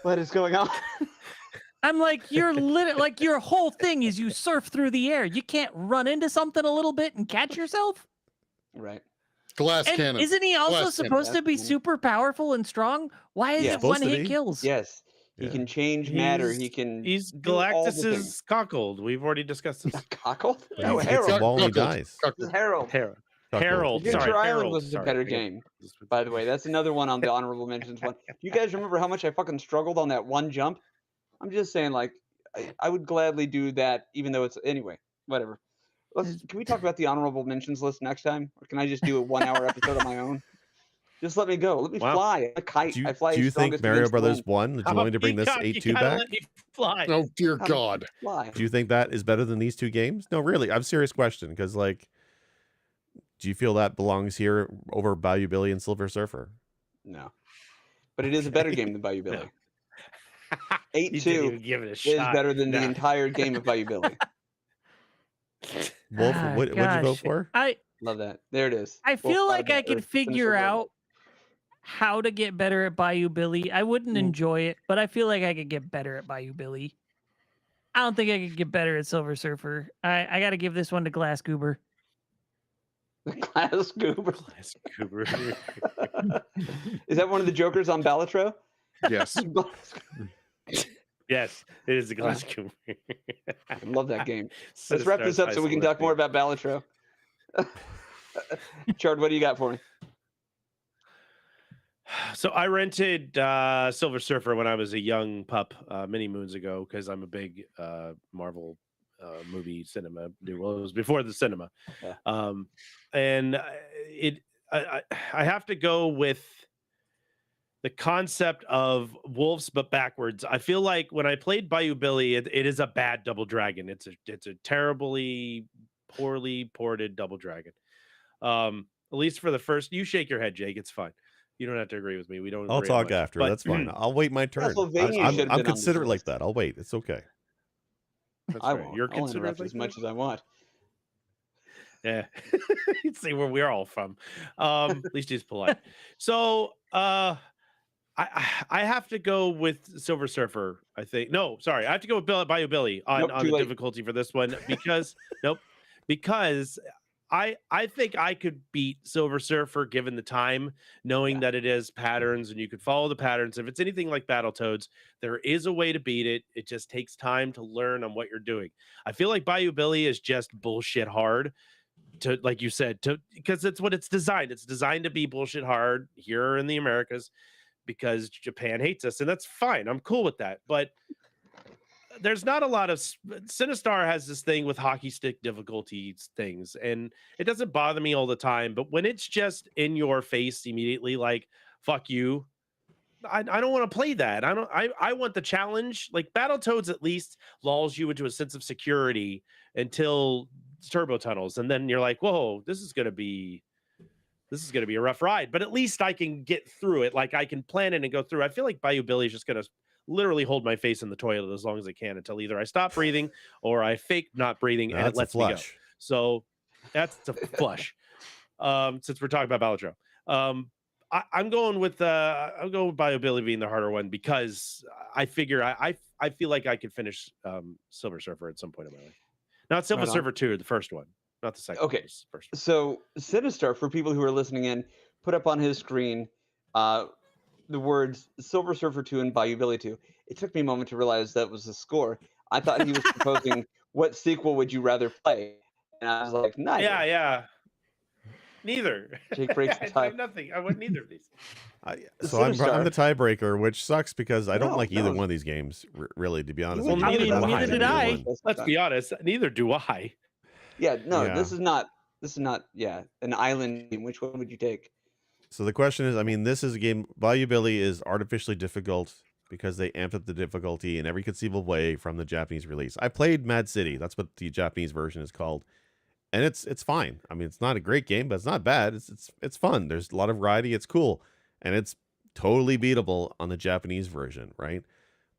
what is going on? I'm like, you're like your whole thing is you surf through the air. You can't run into something a little bit and catch yourself, right? Glass and cannon. Isn't he also supposed to be super powerful and strong? Why is it one hit kills? Yes. He can change matter. He's Galactus's cockled. We've already discussed this. Cockled? No, Harold. He dies. Harold. Harold. Adventure Island was a better game, by the way. That's another one on the honorable mentions one. You guys remember how much I fucking struggled on that one jump? I'm just saying, like, I would gladly do that, even though it's anyway. Whatever. Can we talk about the honorable mentions list next time, or can I just do a 1 hour episode on my own? Just let me go. Let me fly. A kite. I fly. Do you think Mario Brothers 1? Did you want me to bring this 8-2 back? Let me fly. Oh dear God! Do you think that is better than these two games? No, really. I'm serious question because, like, do you feel that belongs here over Bayou Billy and Silver Surfer? No, but it is a better game than Bayou Billy. 8-2 is better than the entire game of Bayou Billy. Wolf, what'd you vote for? I love that. There it is. I feel like I could figure out how to get better at Bayou Billy. I wouldn't enjoy it, but I feel like I could get better at Bayou Billy. I don't think I could get better at Silver Surfer. I got to give this one to Glass Goober. Glass Goober. Glass Goober. Is that one of the Jokers on Battletoads? Yes. Yes, it is the Glass Goober. I love that game. Let's wrap this up so we can talk more about Battletoads. Chard, what do you got for me? So I rented Silver Surfer when I was a young pup many moons ago because I'm a big Marvel movie cinema. Well, it was before the cinema. Yeah. And I have to go with the concept of wolves, but backwards. I feel like when I played Bayou Billy, it is a bad Double Dragon. It's a terribly, poorly ported Double Dragon. At least for the first. You shake your head, Jake. It's fine. You don't have to agree with me. We don't. I'll talk after. But, that's fine. I'll wait my turn. I'm considerate like that. I'll wait. It's okay. I won't. You're considerate like as much as I want. Yeah. You'd see where we're all from. At least he's polite. So I have to go with Silver Surfer, I think. No, sorry. I have to go with Bayou Billy on the difficulty for this one because because I think I could beat Silver Surfer given the time, knowing that it is patterns and you could follow the patterns. If it's anything like Battletoads, there is a way to beat it. It just takes time to learn on what you're doing. I feel like Bayou Billy is just bullshit hard to, like you said, because it's what it's designed. It's designed to be bullshit hard here in the Americas because Japan hates us, and that's fine. I'm cool with that. But there's not a lot of Sinistar has this thing with hockey stick difficulties things, and it doesn't bother me all the time. But when it's just in your face immediately, like fuck you, I don't want to play that. I want the challenge. Like Battletoads at least lulls you into a sense of security until turbo tunnels, and then you're like, whoa, this is gonna be a rough ride. But at least I can get through it. Like I can plan it and go through. I feel like Bayou Billy is just gonna literally hold my face in the toilet as long as I can until either I stop breathing or I fake not breathing and it lets me go. So that's a flush. Since we're talking about Battletoads, I'm going with Bayou Billy being the harder one because I figure I feel like I could finish Silver Surfer at some point in my life. Not Silver Surfer 2, the first one, not the second. Okay, so Sinistar, for people who are listening in, put up on his screen the words Silver Surfer 2 and Bayou Billy 2, it took me a moment to realize that was the score. I thought he was proposing what sequel would you rather play, and I was like, neither. Yeah. Neither. Jake breaks the tie. I have nothing. I want neither of these. So I'm the tiebreaker, which sucks because I don't like either one of these games, really, to be honest. Well, neither did I. Let's be honest. Neither do I. Yeah, no, this is not an island game. Which one would you take? So the question is, I mean, this is a game. Bayou Billy is artificially difficult because they amped up the difficulty in every conceivable way from the Japanese release. I played Mad City. That's what the Japanese version is called. And it's fine. I mean, it's not a great game, but it's not bad. It's fun. There's a lot of variety. It's cool. And it's totally beatable on the Japanese version, right?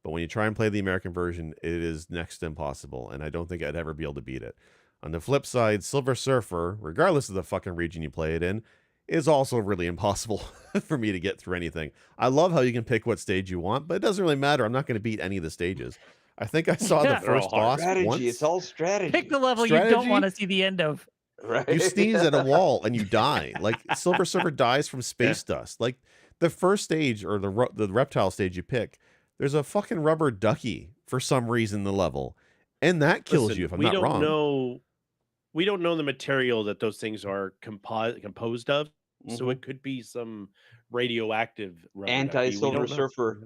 But when you try and play the American version, it is next to impossible. And I don't think I'd ever be able to beat it. On the flip side, Silver Surfer, regardless of the fucking region you play it in, is also really impossible for me to get through anything. I love how you can pick what stage you want, but it doesn't really matter. I'm not going to beat any of the stages. I think I saw the first boss once. It's all strategy. Pick the level you don't want to see the end of. Right. You sneeze at a wall and you die. Like Silver Surfer dies from space dust. Like the first stage or the reptile stage you pick, there's a fucking rubber ducky for some reason in the level, and that kills you if I'm not wrong. We don't know the material that those things are composed of, so it could be some radioactive anti-Silver Surfer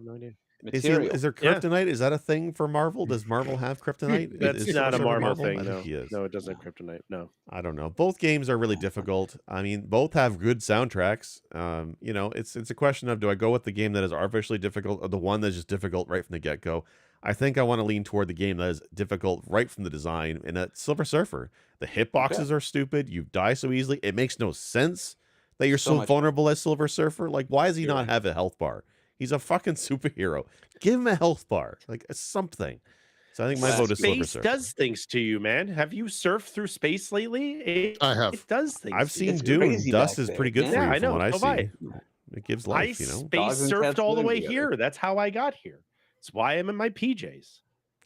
material. Is there kryptonite? Yeah. Is that a thing for Marvel? Does Marvel have kryptonite? That's not a Marvel thing. No, it doesn't have kryptonite. No, I don't know. Both games are really difficult. I mean, both have good soundtracks. You know, it's a question of, do I go with the game that is artificially difficult or the one that's just difficult right from the get-go? I think I want to lean toward the game that is difficult right from the design, and that's Silver Surfer. The hitboxes are stupid. You die so easily. It makes no sense that you're so vulnerable as Silver Surfer. Like, why does he not have a health bar? He's a fucking superhero. Give him a health bar, like something. So I think my vote is Silver Surfer. Space does things to you, man. Have you surfed through space lately? I have. It does things. I've seen Dune. Dust is pretty good for you from what I see. It gives life, you know. Space surfed all the way here. That's how I got here. That's why I'm in my PJs.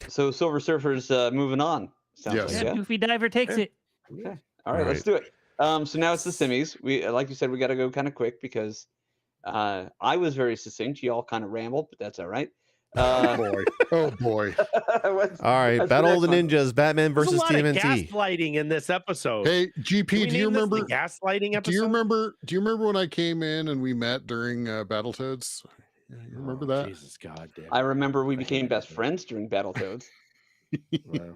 So Silver Surfer's moving on. Yes. Like, Goofy Diver takes it. Okay. All right, let's do it. So now it's the semis. We, like you said, we got to go kind of quick because I was very succinct. You all kind of rambled, but that's all right. Oh boy. All right, Battle of the Ninjas, Batman versus TMNT. There's a lot of gaslighting in this episode. Hey, GP, do you remember gaslighting episode? Do you remember when I came in and we met during Battletoads? Yeah, you remember that? Jesus God damn. I remember we became best friends during Battletoads. Wow.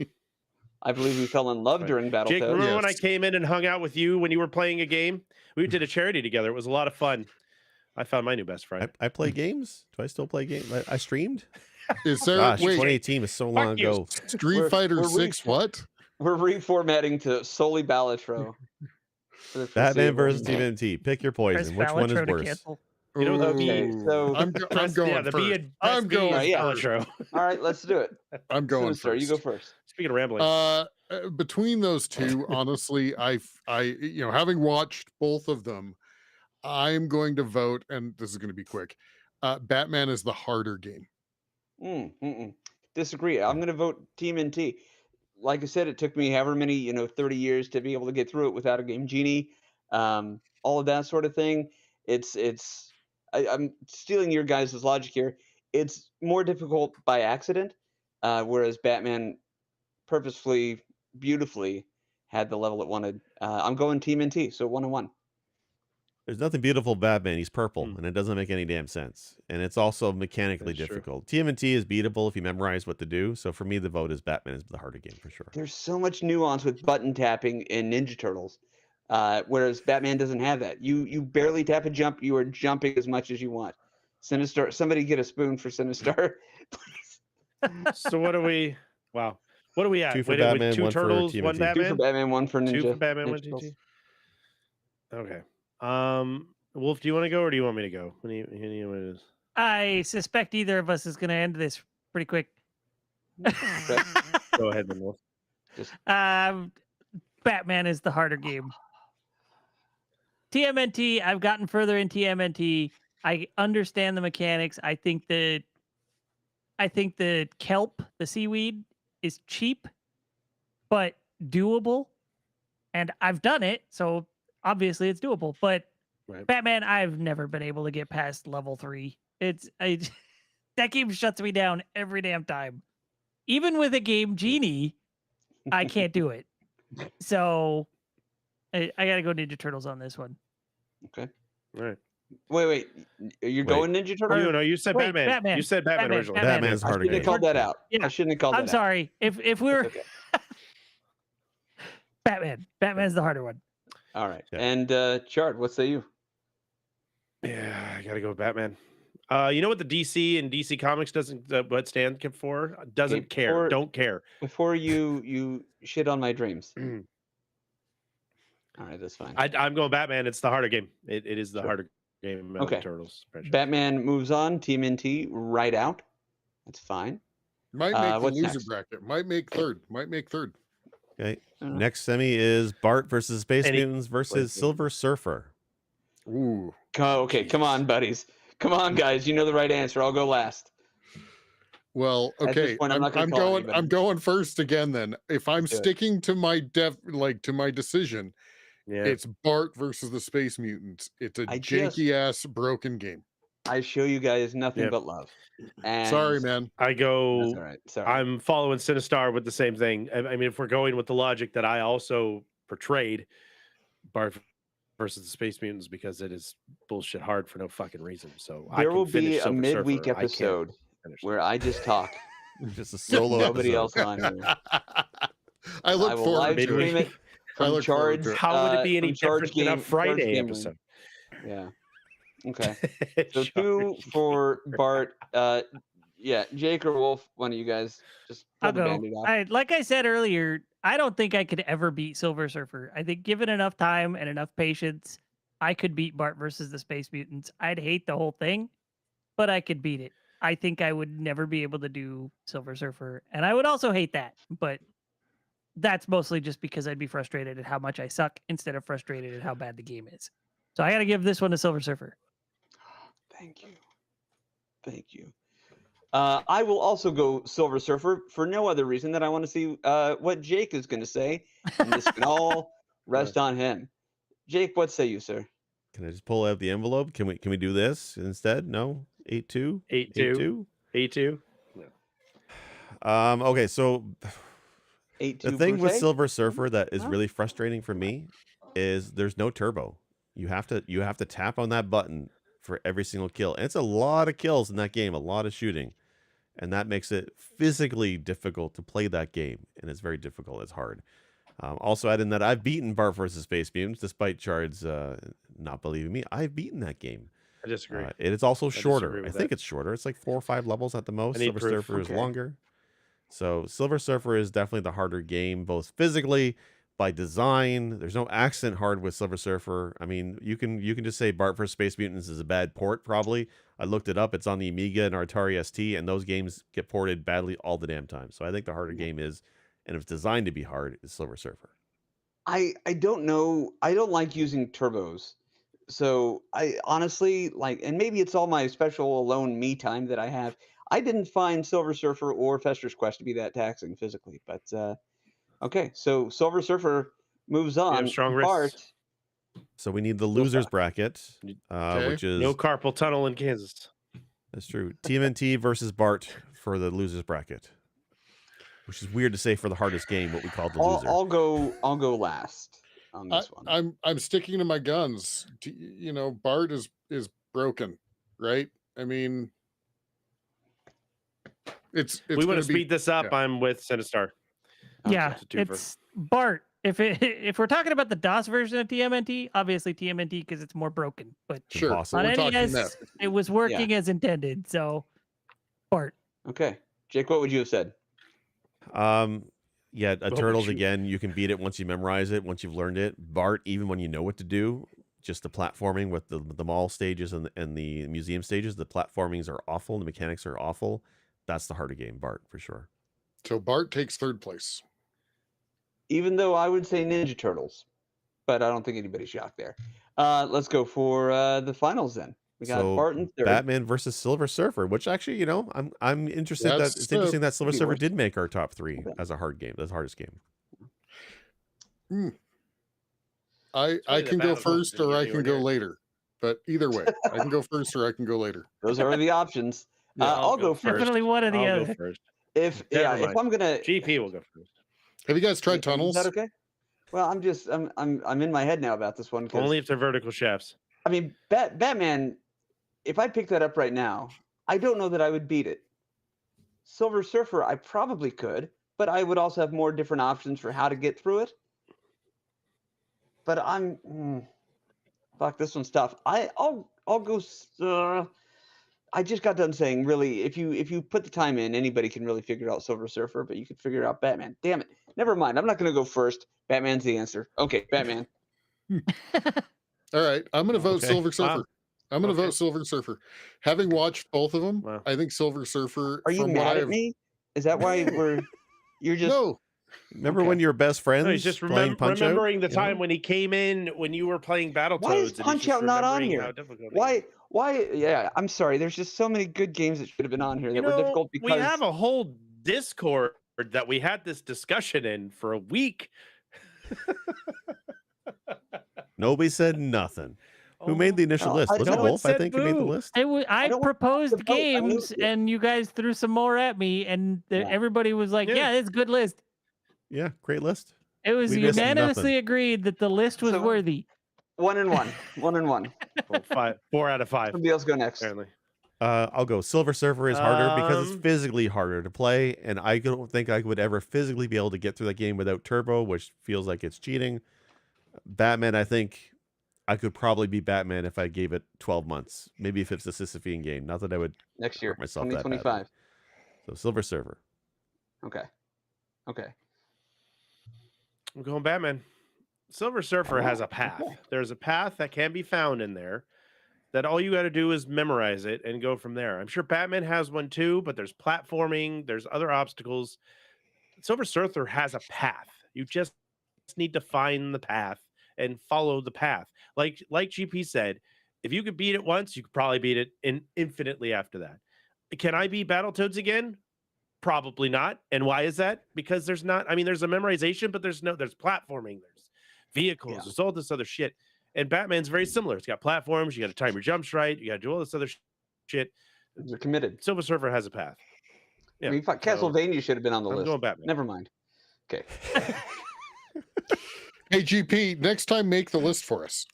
I believe we fell in love during Battletoads. Jake, remember when I came in and hung out with you when you were playing a game? We did a charity together. It was a lot of fun. I found my new best friend. I play games. Do I still play games? I streamed. Is there? Gosh, wait, 2018 was so long ago. Street Fighter 6. What? We're reformatting to solely Balatro. Batman versus TMNT. Pick your poison. Which one is worse? You know, so I'm going first. I'm going first. All right, let's do it. I'm going first. You go first. Speaking of rambling, between those two, honestly, I having watched both of them, I'm going to vote, and this is going to be quick. Batman is the harder game. Disagree. I'm going to vote TMNT. Like I said, it took me however many 30 years to be able to get through it without a Game Genie, all of that sort of thing. I'm stealing your guys' logic here. It's more difficult by accident, whereas Batman purposefully, beautifully had the level it wanted. I'm going TMNT, so 1-1. There's nothing beautiful about Batman. He's purple, and it doesn't make any damn sense. And it's also mechanically difficult. TMNT is beatable if you memorize what to do. So for me, the vote is Batman is the harder game for sure. There's so much nuance with button tapping in Ninja Turtles, whereas Batman doesn't have that. You barely tap a jump. You are jumping as much as you want. Sinistar, somebody get a spoon for Sinistar, please. So what are we? Wow. What are we at? 2 for Batman, with 2 1 Turtles, for TMNT. 1 Batman? 2 for Batman, 1 for Ninja. 2 for Batman, 1 Turtles. TMNT. Okay. Wolf, do you want to go or do you want me to go? What do you want to do? I suspect either of us is going to end this pretty quick. Go ahead, then, Wolf. Batman is the harder game. TMNT, I've gotten further in TMNT. I understand the mechanics. I think the kelp, the seaweed, is cheap, but doable. And I've done it, so obviously it's doable. But Right. Batman, I've never been able to get past level 3. That game shuts me down every damn time. Even with a game Genie, I can't do it. So I gotta go Ninja Turtles on this one. Okay. All right. Wait. You're going Ninja Turtles? You said Wait, Batman. You said Batman originally. Batman's I harder shouldn't game. have called that out. Yeah. I shouldn't have called that I'm sorry. If we were okay. Batman's the harder one. All right. Yeah. And Chart, what say you? Yeah, I gotta go with Batman. You know what the DC and DC Comics doesn't what stand for? Doesn't care. Don't care. Before you shit on my dreams. All right, that's fine. I'm going Batman. It's the harder game. It is the harder game. Okay. Turtles. Franchise. Batman moves on. TMNT right out. That's fine. Might make the what's loser next? bracket. Might make third. Okay. Next semi is Bart versus Space Mutants versus Silver Surfer. Ooh. Okay, come on, buddies. Come on, guys. You know the right answer. I'll go last. Well, At this okay. point, I'm not gonna call anybody. I'm going first again then. If I'm Do it. sticking to my to my decision, Yeah. it's Bart versus the Space Mutants. It's a janky ass broken game. I show you guys nothing but love. And Sorry, man. I go. That's all right. Sorry. I'm following Sinistar with the same thing. I mean, if we're going with the logic that I also portrayed, Bart versus the Space Mutants, because it is bullshit hard for no fucking reason. So there will finish be a Silver midweek Surfer. episode where I just talk. Just a solo Nobody episode. else on here. I look will forward live to stream it. it I from look forward Charge. to it. How would it be any from Charge different than a Game- Friday Charge Game episode? Yeah. Okay. So 2 for Bart. Yeah, Jake or Wolf, one of you guys just pull I'll the go. Band-Aid off. Like I said earlier, I don't think I could ever beat Silver Surfer. I think given enough time and enough patience, I could beat Bart versus the Space Mutants. I'd hate the whole thing, but I could beat it. I think I would never be able to do Silver Surfer, and I would also hate that, but that's mostly just because I'd be frustrated at how much I suck instead of frustrated at how bad the game is. So I got to give this one to Silver Surfer. Thank you. I will also go Silver Surfer for no other reason than I want to see what Jake is going to say, and this can all rest on him. Jake, what say you, sir? Can I just pull out the envelope? Can we do this instead? No? 8-2? 8-2. 8-2. Okay, so 8-2 the thing with Boucher? Silver Surfer that is really frustrating for me is there's no turbo. You have to tap on that button for every single kill. And it's a lot of kills in that game, a lot of shooting. And that makes it physically difficult to play that game. And it's very difficult. It's hard. Also add in that I've beaten Bart vs. Space Mutants, despite Chard's not believing me. I've beaten that game. I disagree. It is also shorter. disagree I with think that. it's shorter. It's like 4 or 5 levels at the most. I need Silver proof. Surfer is Okay. longer. So Silver Surfer is definitely the harder game, both physically, by design. There's no accent hard with Silver Surfer. I mean, you can just say Bart vs. Space Mutants is a bad port, probably. I looked it up. It's on the Amiga and Atari ST, and those games get ported badly all the damn time. So I think the harder game is, and if it's designed to be hard, is Silver Surfer. I don't know. I don't like using turbos. So I honestly like, and maybe it's all my special alone me time that I have. I didn't find Silver Surfer or Fester's Quest to be that taxing physically, but okay. So Silver Surfer moves on. strong Bart, wrists. So we need the losers bracket, Okay. which is No carpal tunnel in Kansas. that's true. TMNT versus Bart for the losers bracket, which is weird to say for the hardest game. What we call the loser. I'll go last on this one. I'm sticking to my guns. You know, Bart is broken, right? I mean, it's We want gonna to be- speed this up. yeah. I'm with Sinistar. Yeah, It's a twofer. it's Bart. If we're talking about the DOS version of TMNT, obviously TMNT because it's more broken. But It's Sure. impossible. on We're talking NES, NES. it was working as intended. So Bart. Okay, Jake, what would you have said? Yeah, would Turtles you- again. You can beat it once you memorize it, once you've learned it. Bart, even when you know what to do, just the platforming with the mall stages and the museum stages, the platformings are awful. The mechanics are awful. That's the harder game, Bart, for sure. So Bart takes third place. Even though I would say Ninja Turtles, but I don't think anybody's shocked there. Let's go for the finals then. We got So, Bart in third. Batman versus Silver Surfer, which actually, I'm interested that That's, it's interesting that Silver be Surfer worth did make our top 3 Okay. as a hard game, as hardest game. I really can the go Battletoads first didn't or get I anywhere can go near. later. But either way, I can go first or I can go later. Those are the options. Yeah, I'll go first. Definitely one or the I'll other. go first. If Never if mind. I'm gonna GP will go first. Have you guys tried Is tunnels? that okay? Well, I'm in my head now about this one. Only if they're vertical shafts. I mean, Batman. If I pick that up right now, I don't know that I would beat it. Silver Surfer, I probably could, but I would also have more different options for how to get through it. But fuck, this one's tough. I'll go. I just got done saying, really, if you put the time in, anybody can really figure out Silver Surfer, but you could figure out Batman. Damn it. Never mind. I'm not going to go first. Batman's the answer. Okay, Batman. All right, I'm going to vote Silver Surfer. Wow. I'm going to vote Silver Surfer. Having watched both of them, Wow. I think Silver Surfer. Are you mad at me? Is that why you're just No. Remember when you were best friends? No, he's just playing Punch-Out? remembering the You know? time when he came in when you were playing Battletoads. Why is and he's Punch just Out not on remembering here? how difficult it is. Why? Yeah, I'm sorry. There's just so many good games that should have been on here that were difficult because we have a whole Discord that we had this discussion in for a week. Nobody said nothing. Who made the initial no, list? I- Was no it one Wolf? I said think who made the boo. list. I don't want proposed to vote. I games, moved it. and you guys threw some more at me, and Yeah. everybody was like, Yeah. "Yeah, it's a good list." Yeah, great list. It was We missed unanimously nothing. agreed that the list was So- worthy. 1-1. 1-1. Well, 4 out of 5, Somebody else go next. apparently. I'll go. Silver Surfer is harder because it's Um, physically harder to play, and I don't think I would ever physically be able to get through that game without turbo, which feels like it's cheating. Batman, I think I could probably be Batman if I gave it 12 months. Maybe if it's a Sisyphean game. Not that I would Next year, hurt myself that badly. 2025. So Silver Surfer. Okay. I'm going Batman. Silver Surfer has a path. okay. There's a path that can be found in there that all you got to do is memorize it and go from there. I'm sure Batman has one too, but there's platforming, there's other obstacles. Silver Surfer has a path. You just need to find the path and follow the path. Like GP said, if you could beat it once, you could probably beat it infinitely after that. Can I beat Battletoads again? Probably not. And why is that? Because there's not, I mean, there's a memorization, but there's platforming, there's vehicles, there's all this other shit. And Batman's very similar. It's got platforms, you got to time your jumps right, you got to do all this other shit. You're committed. Silver Surfer has a path. I mean, fuck, Castlevania should have been on the I'm list. going Batman. Never mind. Okay. Hey, GP, next time make the list for us.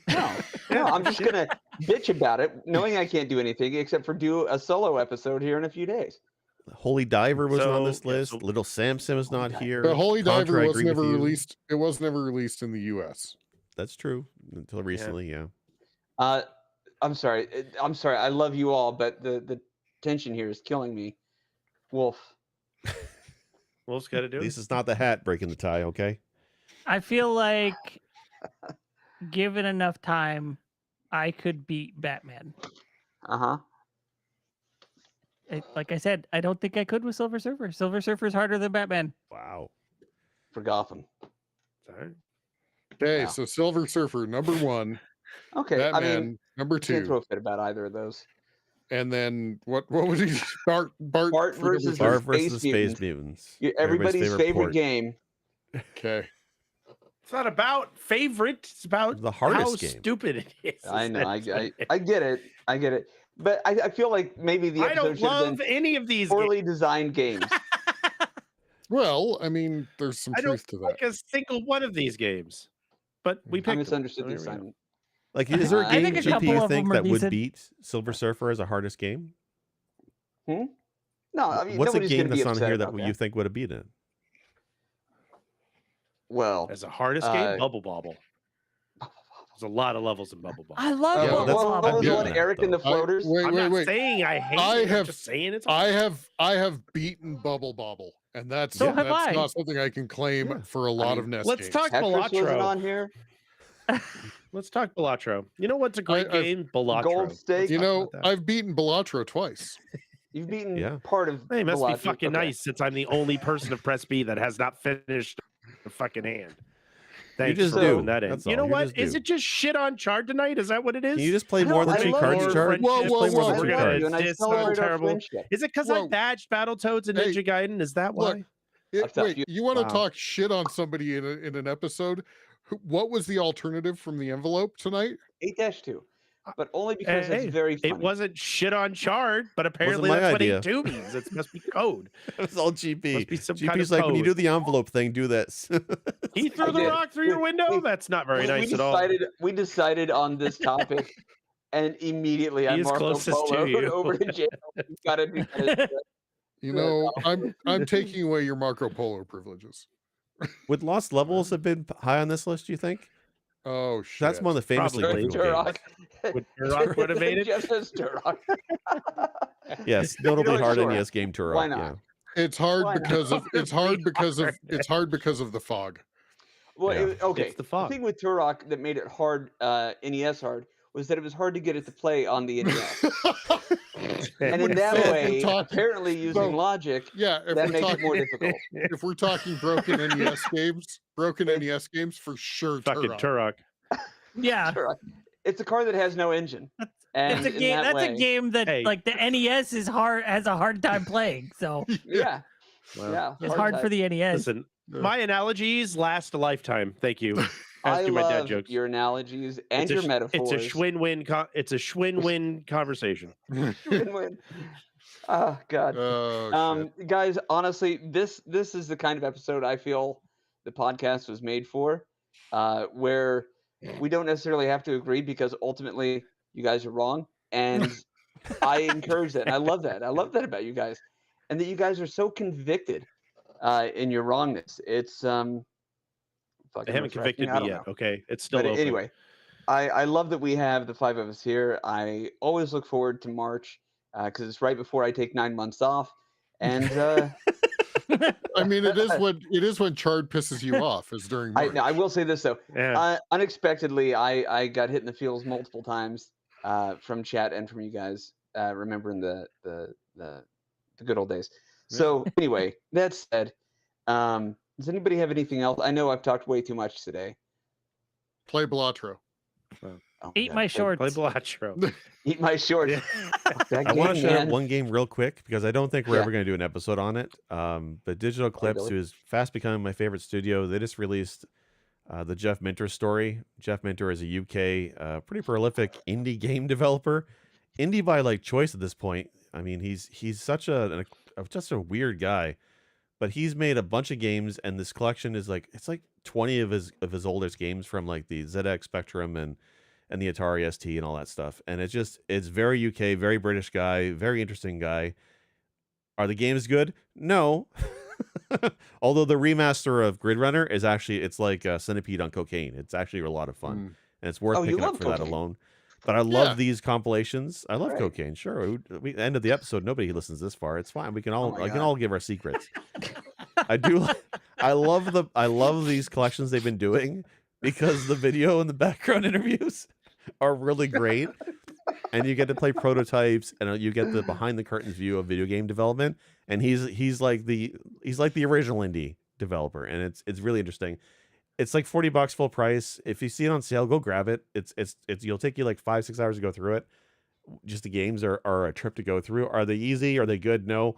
No, I'm just gonna bitch about it, knowing I can't do anything except for do a solo episode here in a few days. Holy Diver was on this So, yeah, list. so- Little Samson was not here. The Holy Contra, Diver I was agree with never you. released. It was never released in the US. That's true. Until recently, yeah. I'm sorry. I love you all, but the tension here is killing me. Wolf. Wolf's got to do At it. least it's not the hat breaking the tie, okay? I feel like, given enough time, I could beat Batman. Uh-huh. Like I said, I don't think I could with Silver Surfer. Silver Surfer is harder than Batman. Wow. For Gotham. All right. Okay, Yeah. so Silver Surfer number 1, Okay. Batman I mean, number can't throw 2, a fit about either of those. and then what was he? Bart Bart for number versus 3. Bart versus Space the Space Mutants. Mutants. Everybody's favorite port. game. Okay. It's not about favorite. It's about The hardest how game. stupid it is. I know. I get it. I get it. But I feel like maybe the I episode don't should have love been any of these. poorly designed games. Well, I mean, there's some I don't truth to that. like a single one of these games, but we I picked them. misunderstood So the there we go. assignment. Like, is there a I game, think a GP, couple you of think them are that would decent. beat Silver Surfer as a hardest game? No, I mean, What's a nobody's game gonna be that's on upset here that about you think would have beat it? Well, As a hardest game, Bubble Bobble. There's a lot of levels in Bubble Bobble. I love Yeah, Bubble that's- Bobble. what was I've the beaten one, that, Eric and the though. Floaters? I'm not saying I hate I it. I'm have- just saying it's I hard. have beaten Bubble Bobble, and that's So have that's I. not something I can claim Yeah. for a lot mean, of NES Let's games. talk Tetris wasn't Balatro. on here. Let's talk Balatro. You know what's a great I- game? Balatro. Gold Steak. Let's You talk know, about that. I've beaten Balatro twice. You've beaten Yeah. part of. Hey, it must be Balatro. fucking Okay. nice since I'm the only person of Press B that has not finished the fucking hand. Thanks just for do. doing that in. That's You all. know You what? just Is do. it just shit on Chard tonight? Is that what it is? Can you just play No, more than I 2 love cards, more Chard? Whoa, Just whoa, play more whoa, than whoa. 2 We're cards. gonna And I diss celebrate on our terrible. friendship. Is it because I Whoa. badged Battletoads and Hey, Ninja Gaiden? Is that why? Look, I've thought wait, you- you want to Wow. talk shit on somebody in an episode What was the alternative from the envelope tonight? 8-2, but only because it's very funny. It wasn't shit on Chard, but apparently my that's idea. what 8-2 means. It must be code. It was all GP. Must be some GP's kind of like, when you code. do the envelope thing, do this. He threw the rock through your window? That's not very nice at all. We decided on this topic, and immediately I Marco Polo'd over to jail. You gotta do this. You know, I'm taking away your Marco Polo privileges. Would Lost Levels have been high on this list, do you think? Oh, shit. That's one of the famously difficult games. Would Turok would have made it? Jeff says Turok. Yes, notably hard sure. NES game Turok. Why not? Yeah. It's hard because of the fog. Well, Yeah. okay. It's the fog. thing with Turok that made it hard, NES hard, was that it was hard to get it to play on the NES. And in that way, apparently using logic, that makes it more difficult. If we're talking broken NES games, for sure, Fucking Turok. Yeah. Turok. It's a car that has no engine. And It's a game. That's a game that like the NES has a hard time playing. So yeah, Wow. yeah, it's hard for the NES. Listen, my analogies last a lifetime. Thank you. I do my dad love jokes. your analogies and It's a your sh- metaphors. It's a Schwinn-win. It's a Schwinn-win conversation. Win-win. Oh God. Oh, Guys, honestly, this is the kind of episode I feel the podcast was made for, where we don't necessarily have to agree because ultimately you guys are wrong, and I encourage that, and I love that. I love that about you guys, and that you guys are so convicted in your wrongness. It's They haven't convicted me yet. Okay, it's still but open. anyway, I love that we have the 5 of us here. I always look forward to March because it's right before I take 9 months off, and I mean, it is when Chard pisses you off is during March. I will say this though, Yeah. unexpectedly, I got hit in the feels multiple times from chat and from you guys, remembering the good old days. So anyway, that said, does anybody have anything else? I know I've talked way too much today. Play Balatro. Oh, Eat God. my shorts. Play Balatro. Eat my shorts. I want to share one game real quick because I don't think we're ever going to do an episode on it. But Digital Clips, who is fast becoming my favorite studio, they just released the Jeff Minter story. Jeff Minter is a UK, pretty prolific indie game developer. Indie by like choice at this point. I mean, he's such just a weird guy, but he's made a bunch of games, and this collection is like 20 of his oldest games from like the ZX Spectrum and the Atari ST and all that stuff. And it's very UK, very British guy, very interesting guy. Are the games good? No. Although the remaster of Grid Runner is actually, it's like a Centipede on cocaine. It's actually a lot of fun. And it's worth picking up for that alone. But I love these compilations. I love cocaine. Sure. We ended the episode. Nobody listens this far. It's fine. We can all give our secrets. I love these collections they've been doing because the video and the background interviews are really great. And you get to play prototypes, and you get the behind the curtains view of video game development. And he's like the original indie developer, and it's really interesting. It's like $40 full price. If you see it on sale, go grab it. It's you'll take you like 5-6 hours to go through it. Just the games are a trip to go through. Are they easy? Are they good? No.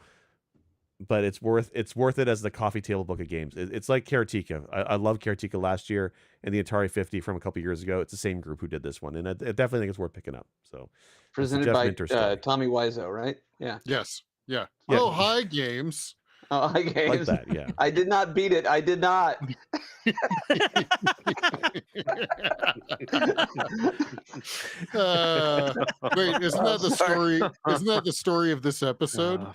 But it's worth it as the coffee table book of games. It's like Karateka. I love Karateka last year and the Atari 50 from a couple years ago. It's the same group who did this one, and I definitely think it's worth picking up. So presented by Tommy Wiseau, right? Yeah. Yes. Yeah. Oh, hi games. Oh, hi games. Like that, yeah. I did not beat it. I did not. Wait, isn't that the story? Isn't that the story of this episode?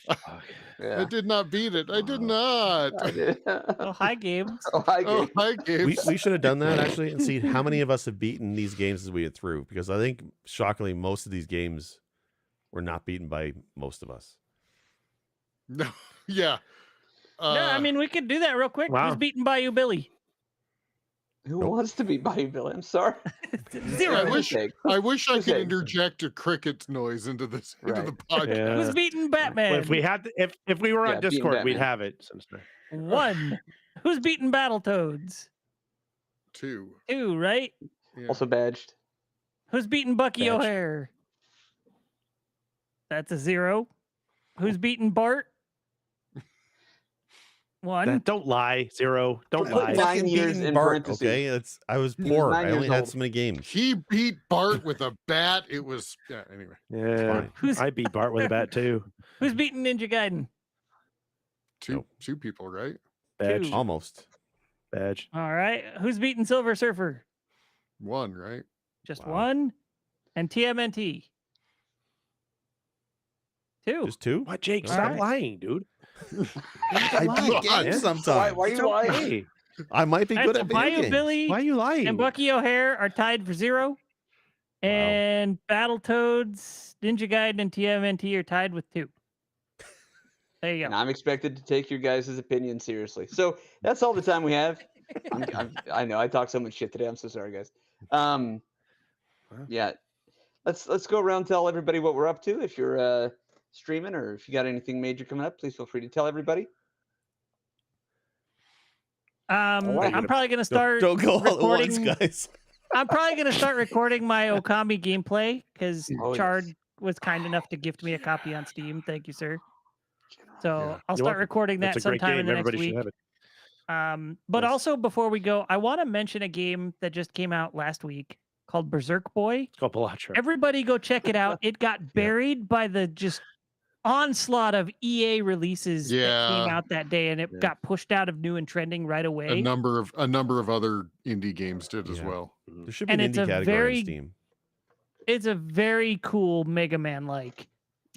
I did not beat it. I did not. Oh, hi games. Oh, hi games. Oh, hi games. We should have done that actually and see how many of us have beaten these games as we get through, because I think shockingly most of these games were not beaten by most of us. No. Yeah. No, I mean, we could do that real quick. Wow. Who's beaten Bayou Billy? Who wants to be Bayou Billy? I'm sorry. Zero. I wish I could interject a cricket noise into the podcast. Yeah. Who's beaten Batman? Well, if we had, if we were on Discord, we'd have it. One. Who's beaten Battletoads? Two, right? Yeah. Also badged. Who's beaten Bucky Badged. O'Hare? That's a 0. Who's beaten Bart? 1. Don't lie. 0. Don't Put lie. 9 years beating in Bart, parentheses. okay? I was He was poor. 9 I years only had old. so many games. He beat Bart with a bat. It was anyway. Yeah, Fine. I beat Bart with a bat too. Who's beating Ninja Gaiden? Two people, right? Badge. 2. Almost. Badge. All right. Who's beating Silver Surfer? 1, right? Just Wow. 1. And TMNT? 2. Just 2? What, Jake? All Stop right. lying, dude. I beat games man. sometimes. Why are It's you lying? okay. I might be All right, good so at video Bayou games. Billy Why are you lying? and Bucky O'Hare are tied for 0. And Battletoads, Ninja Gaiden, and TMNT are tied with 2. There you And go. I'm expected to take your guys' opinion seriously. So that's all the time we have. I know I talked so much shit today. I'm so sorry, guys. Yeah, let's go around and tell everybody what we're up to. If you're streaming or if you got anything major coming up, please feel free to tell everybody. I'm probably gonna start Don't go all at once, recording. guys. I'm probably gonna start recording my Okami gameplay because Oh, Chard yes. was kind enough to gift me a copy on Steam. Thank you, sir. So Yeah. I'll You're start welcome. recording that That's a great sometime in game. the next Everybody should week. have it. But Nice. also before we go, I want to mention a game that just came out last week called Berserk Boy. It's called Palatra. Everybody go check it out. It got buried by the just onslaught of EA releases that came Yeah. out that day, and it Yeah. got pushed out of new and trending right away. A number of other indie games did as Yeah. well. There should be And an it's indie a category very- on Steam. It's a very cool Mega Man like.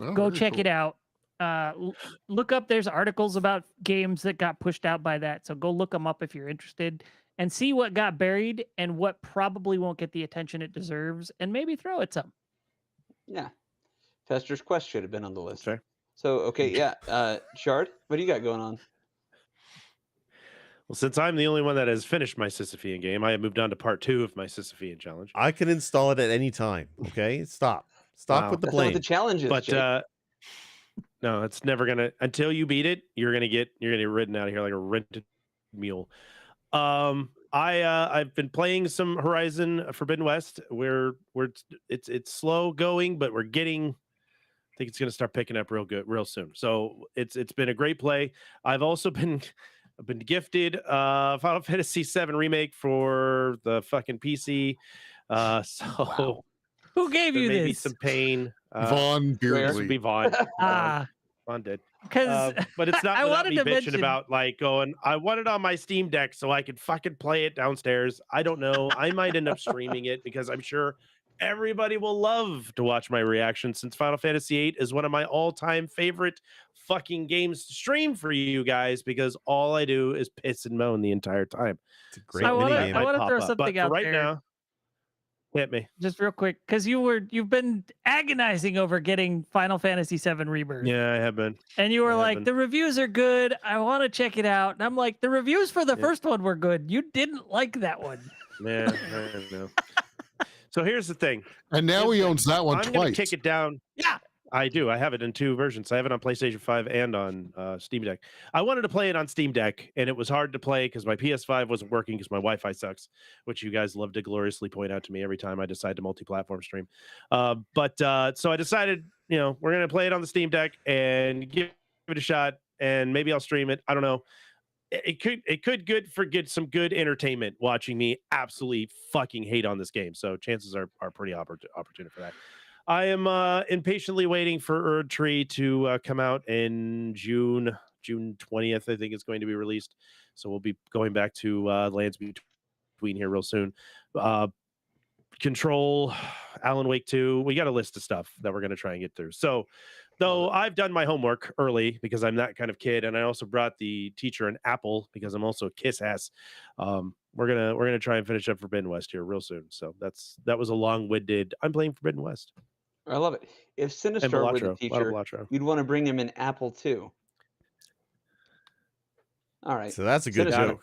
Oh, Go very check cool. it out. Look up. There's articles about games that got pushed out by that. So go look them up if you're interested and see what got buried and what probably won't get the attention it deserves, and maybe throw it some. Yeah, Fester's Quest should have been on the list. Fair. So okay, yeah, Shard, what do you got going on? Well, since I'm the only one that has finished my Sisyphean game, I have moved on to part 2 of my Sisyphean challenge. I can install it at any time. Okay, stop Wow. with the That's not what blame. the challenge is. But Jake. no, it's never gonna until you beat it. You're gonna get ridden out of here like a rented mule. I've been playing some Horizon Forbidden West. Where it's slow going, but we're getting. I think it's gonna start picking up real soon. So it's been a great play. I've also been gifted Final Fantasy VII Remake for the fucking PC. So Wow. Who gave there you may be this? some pain. Vaughn This would Beardsley. be Vaughn. Vaughn did. Because But it's not I without wanted me to bitching mention- about like going, I want it on my Steam Deck so I could fucking play it downstairs. I don't know. I might end up streaming it because I'm sure everybody will love to watch my reaction since Final Fantasy VIII is one of my all-time favorite fucking games to stream for you guys because all I do is piss and moan the entire time. It's a great I wanna- minigame. I wanna Might throw pop up. something But out for right there. now, hit me. just real quick, because you've been agonizing over getting Final Fantasy VII Rebirth. Yeah, I have been. And you were I like, haven't. the reviews are good. I want to check it out. And I'm like, the reviews for the Yeah. first one were good. You didn't like that one. Man, I don't know. So here's the thing. And now he owns that one I'm going twice. to kick it down. Yeah. I do. I have it in 2 versions. I have it on PlayStation 5 and on Steam Deck. I wanted to play it on Steam Deck, and it was hard to play because my PS5 wasn't working because my Wi-Fi sucks, which you guys love to gloriously point out to me every time I decide to multi-platform stream. So I decided, we're going to play it on the Steam Deck and give it a shot, and maybe I'll stream it. I don't know. It could get some good entertainment watching me absolutely fucking hate on this game. So chances are pretty opportune for that. I am impatiently waiting for Erdtree to come out in June 20th. I think it's going to be released. So we'll be going back to Lands Between here real soon. Control, Alan Wake 2. We got a list of stuff that we're going to try and get through. So though I've done my homework early because I'm that kind of kid, and I also brought the teacher an apple because I'm also a kiss ass. We're gonna try and finish up Forbidden West here real soon. So that was a long-winded. I'm playing Forbidden West. I love it. If And Sinistar were the Balatro. A lot of teacher, Balatro. you'd want to bring him an apple too. All right. So that's a good Sinistar.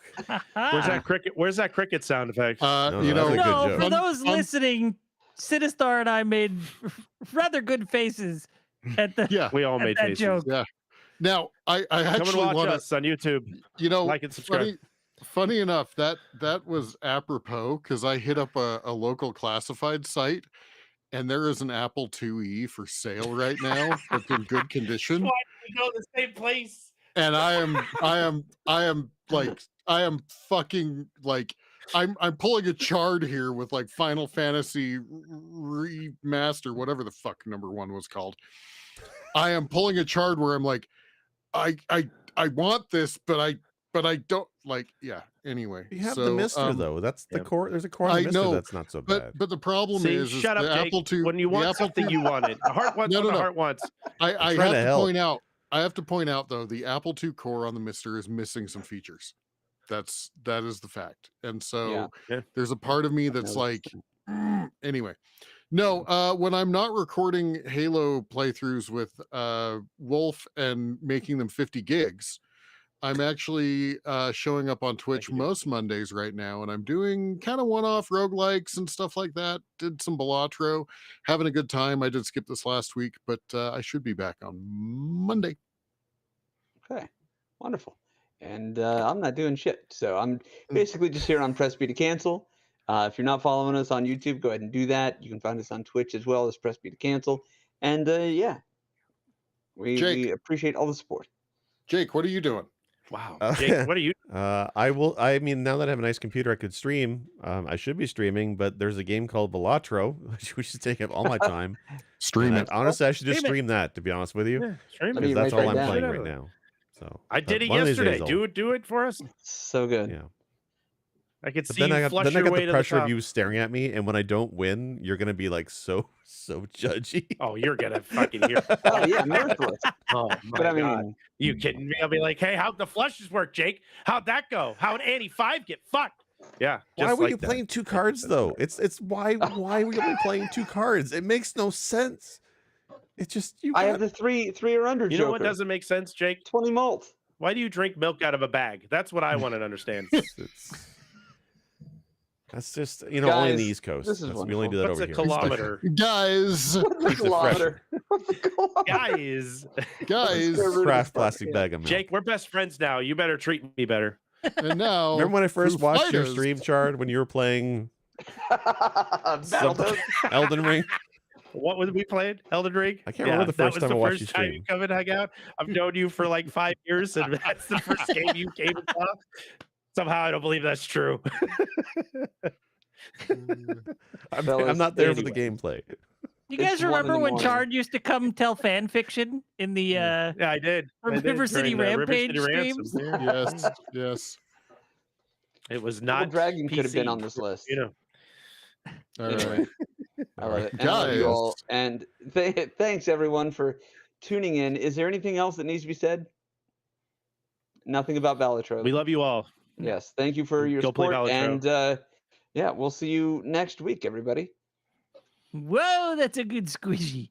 joke. Where's that cricket sound effect? No, You that's know, a good No, joke. for those Fun- listening, Sinistar and I made rather good faces at the yeah. We all at made that faces. joke. Yeah. Now I Come and actually watch want to, us on YouTube. Like and subscribe. funny enough, that was apropos because I hit up a local classified site and there is an Apple IIe for sale right now that's in good condition. Why did we go to the same place? and I am fucking like I'm pulling a chart here with like Final Fantasy Remaster, whatever the fuck #1 was called. I am pulling a chart where I'm like, I want this, but I don't like. Yeah. Anyway, you have the Mister though. That's the core. There's a core in the Mister that's not so bad. But the problem is shut up, the Jake. Apple II. When you want something, you want it. The heart wants what the heart wants. I have to point out. I have to point out though, the Apple II core on the Mister is missing some features. That is the fact. And so there's a part of me that's like, anyway. No, when I'm not recording Halo playthroughs with Wolf and making them 50 gigs, I'm actually showing up on Twitch most Mondays right now, and I'm doing kind of one-off roguelikes and stuff like that. Did some Balatro, having a good time. I did skip this last week, but I should be back on Monday. Okay, wonderful. And I'm not doing shit, so I'm basically just here on Press B to Cancel. If you're not following us on YouTube, go ahead and do that. You can find us on Twitch as well as Press B to Cancel. And yeah, we appreciate all the support. Jake, what are you doing? Wow, Jake, what are you? I mean, now that I have a nice computer, I could stream. I should be streaming, but there's a game called Balatro, which is taking up all my time. Stream it. Honestly, I should just stream that. To be honest with you, because that's all I'm playing right now. So I did it yesterday. Do it for us. So good. Yeah. I could see then I got the pressure of you staring at me, and when I don't win, you're gonna be like so judgy. Oh, you're gonna fucking hear. Oh yeah, merciless. Oh my God. You kidding me? I'll be like, hey, how'd the flushes work, Jake? How'd that go? How'd Annie 5 get fucked? Yeah. Why were you playing 2 cards though? It's why were you only playing 2 cards? It makes no sense. It's just I have the three or under. You know what doesn't make sense, Jake? 20 malt. Why do you drink milk out of a bag? That's what I want to understand. That's just, guys, only in the East Coast. We only do that over here. What's a kilometer? Guys. What's a kilometer? Guys. Craft plastic bag of milk. Jake, we're best friends now. You better treat me better. And now, remember when I first watched your stream, Chard, when you were playing Elden Ring? What was we playing? Elden Ring? I can't remember the first time I watched you stream. You come and hang out. I've known you for like 5 years, and that's the first game you came and saw. Somehow I don't believe that's true. I'm not there for the gameplay. You guys remember when Chard used to come tell fan fiction in the yeah, I did. River City Rampage streams? Yes. It was not Dragon PC, could have been on this list. All right. I love it. Guys. And thanks everyone for tuning in. Is there anything else that needs to be said? Nothing about Battletoads. We love you all. Yes, thank you for your support. And yeah, we'll see you next week, everybody. Whoa, that's a good squishy.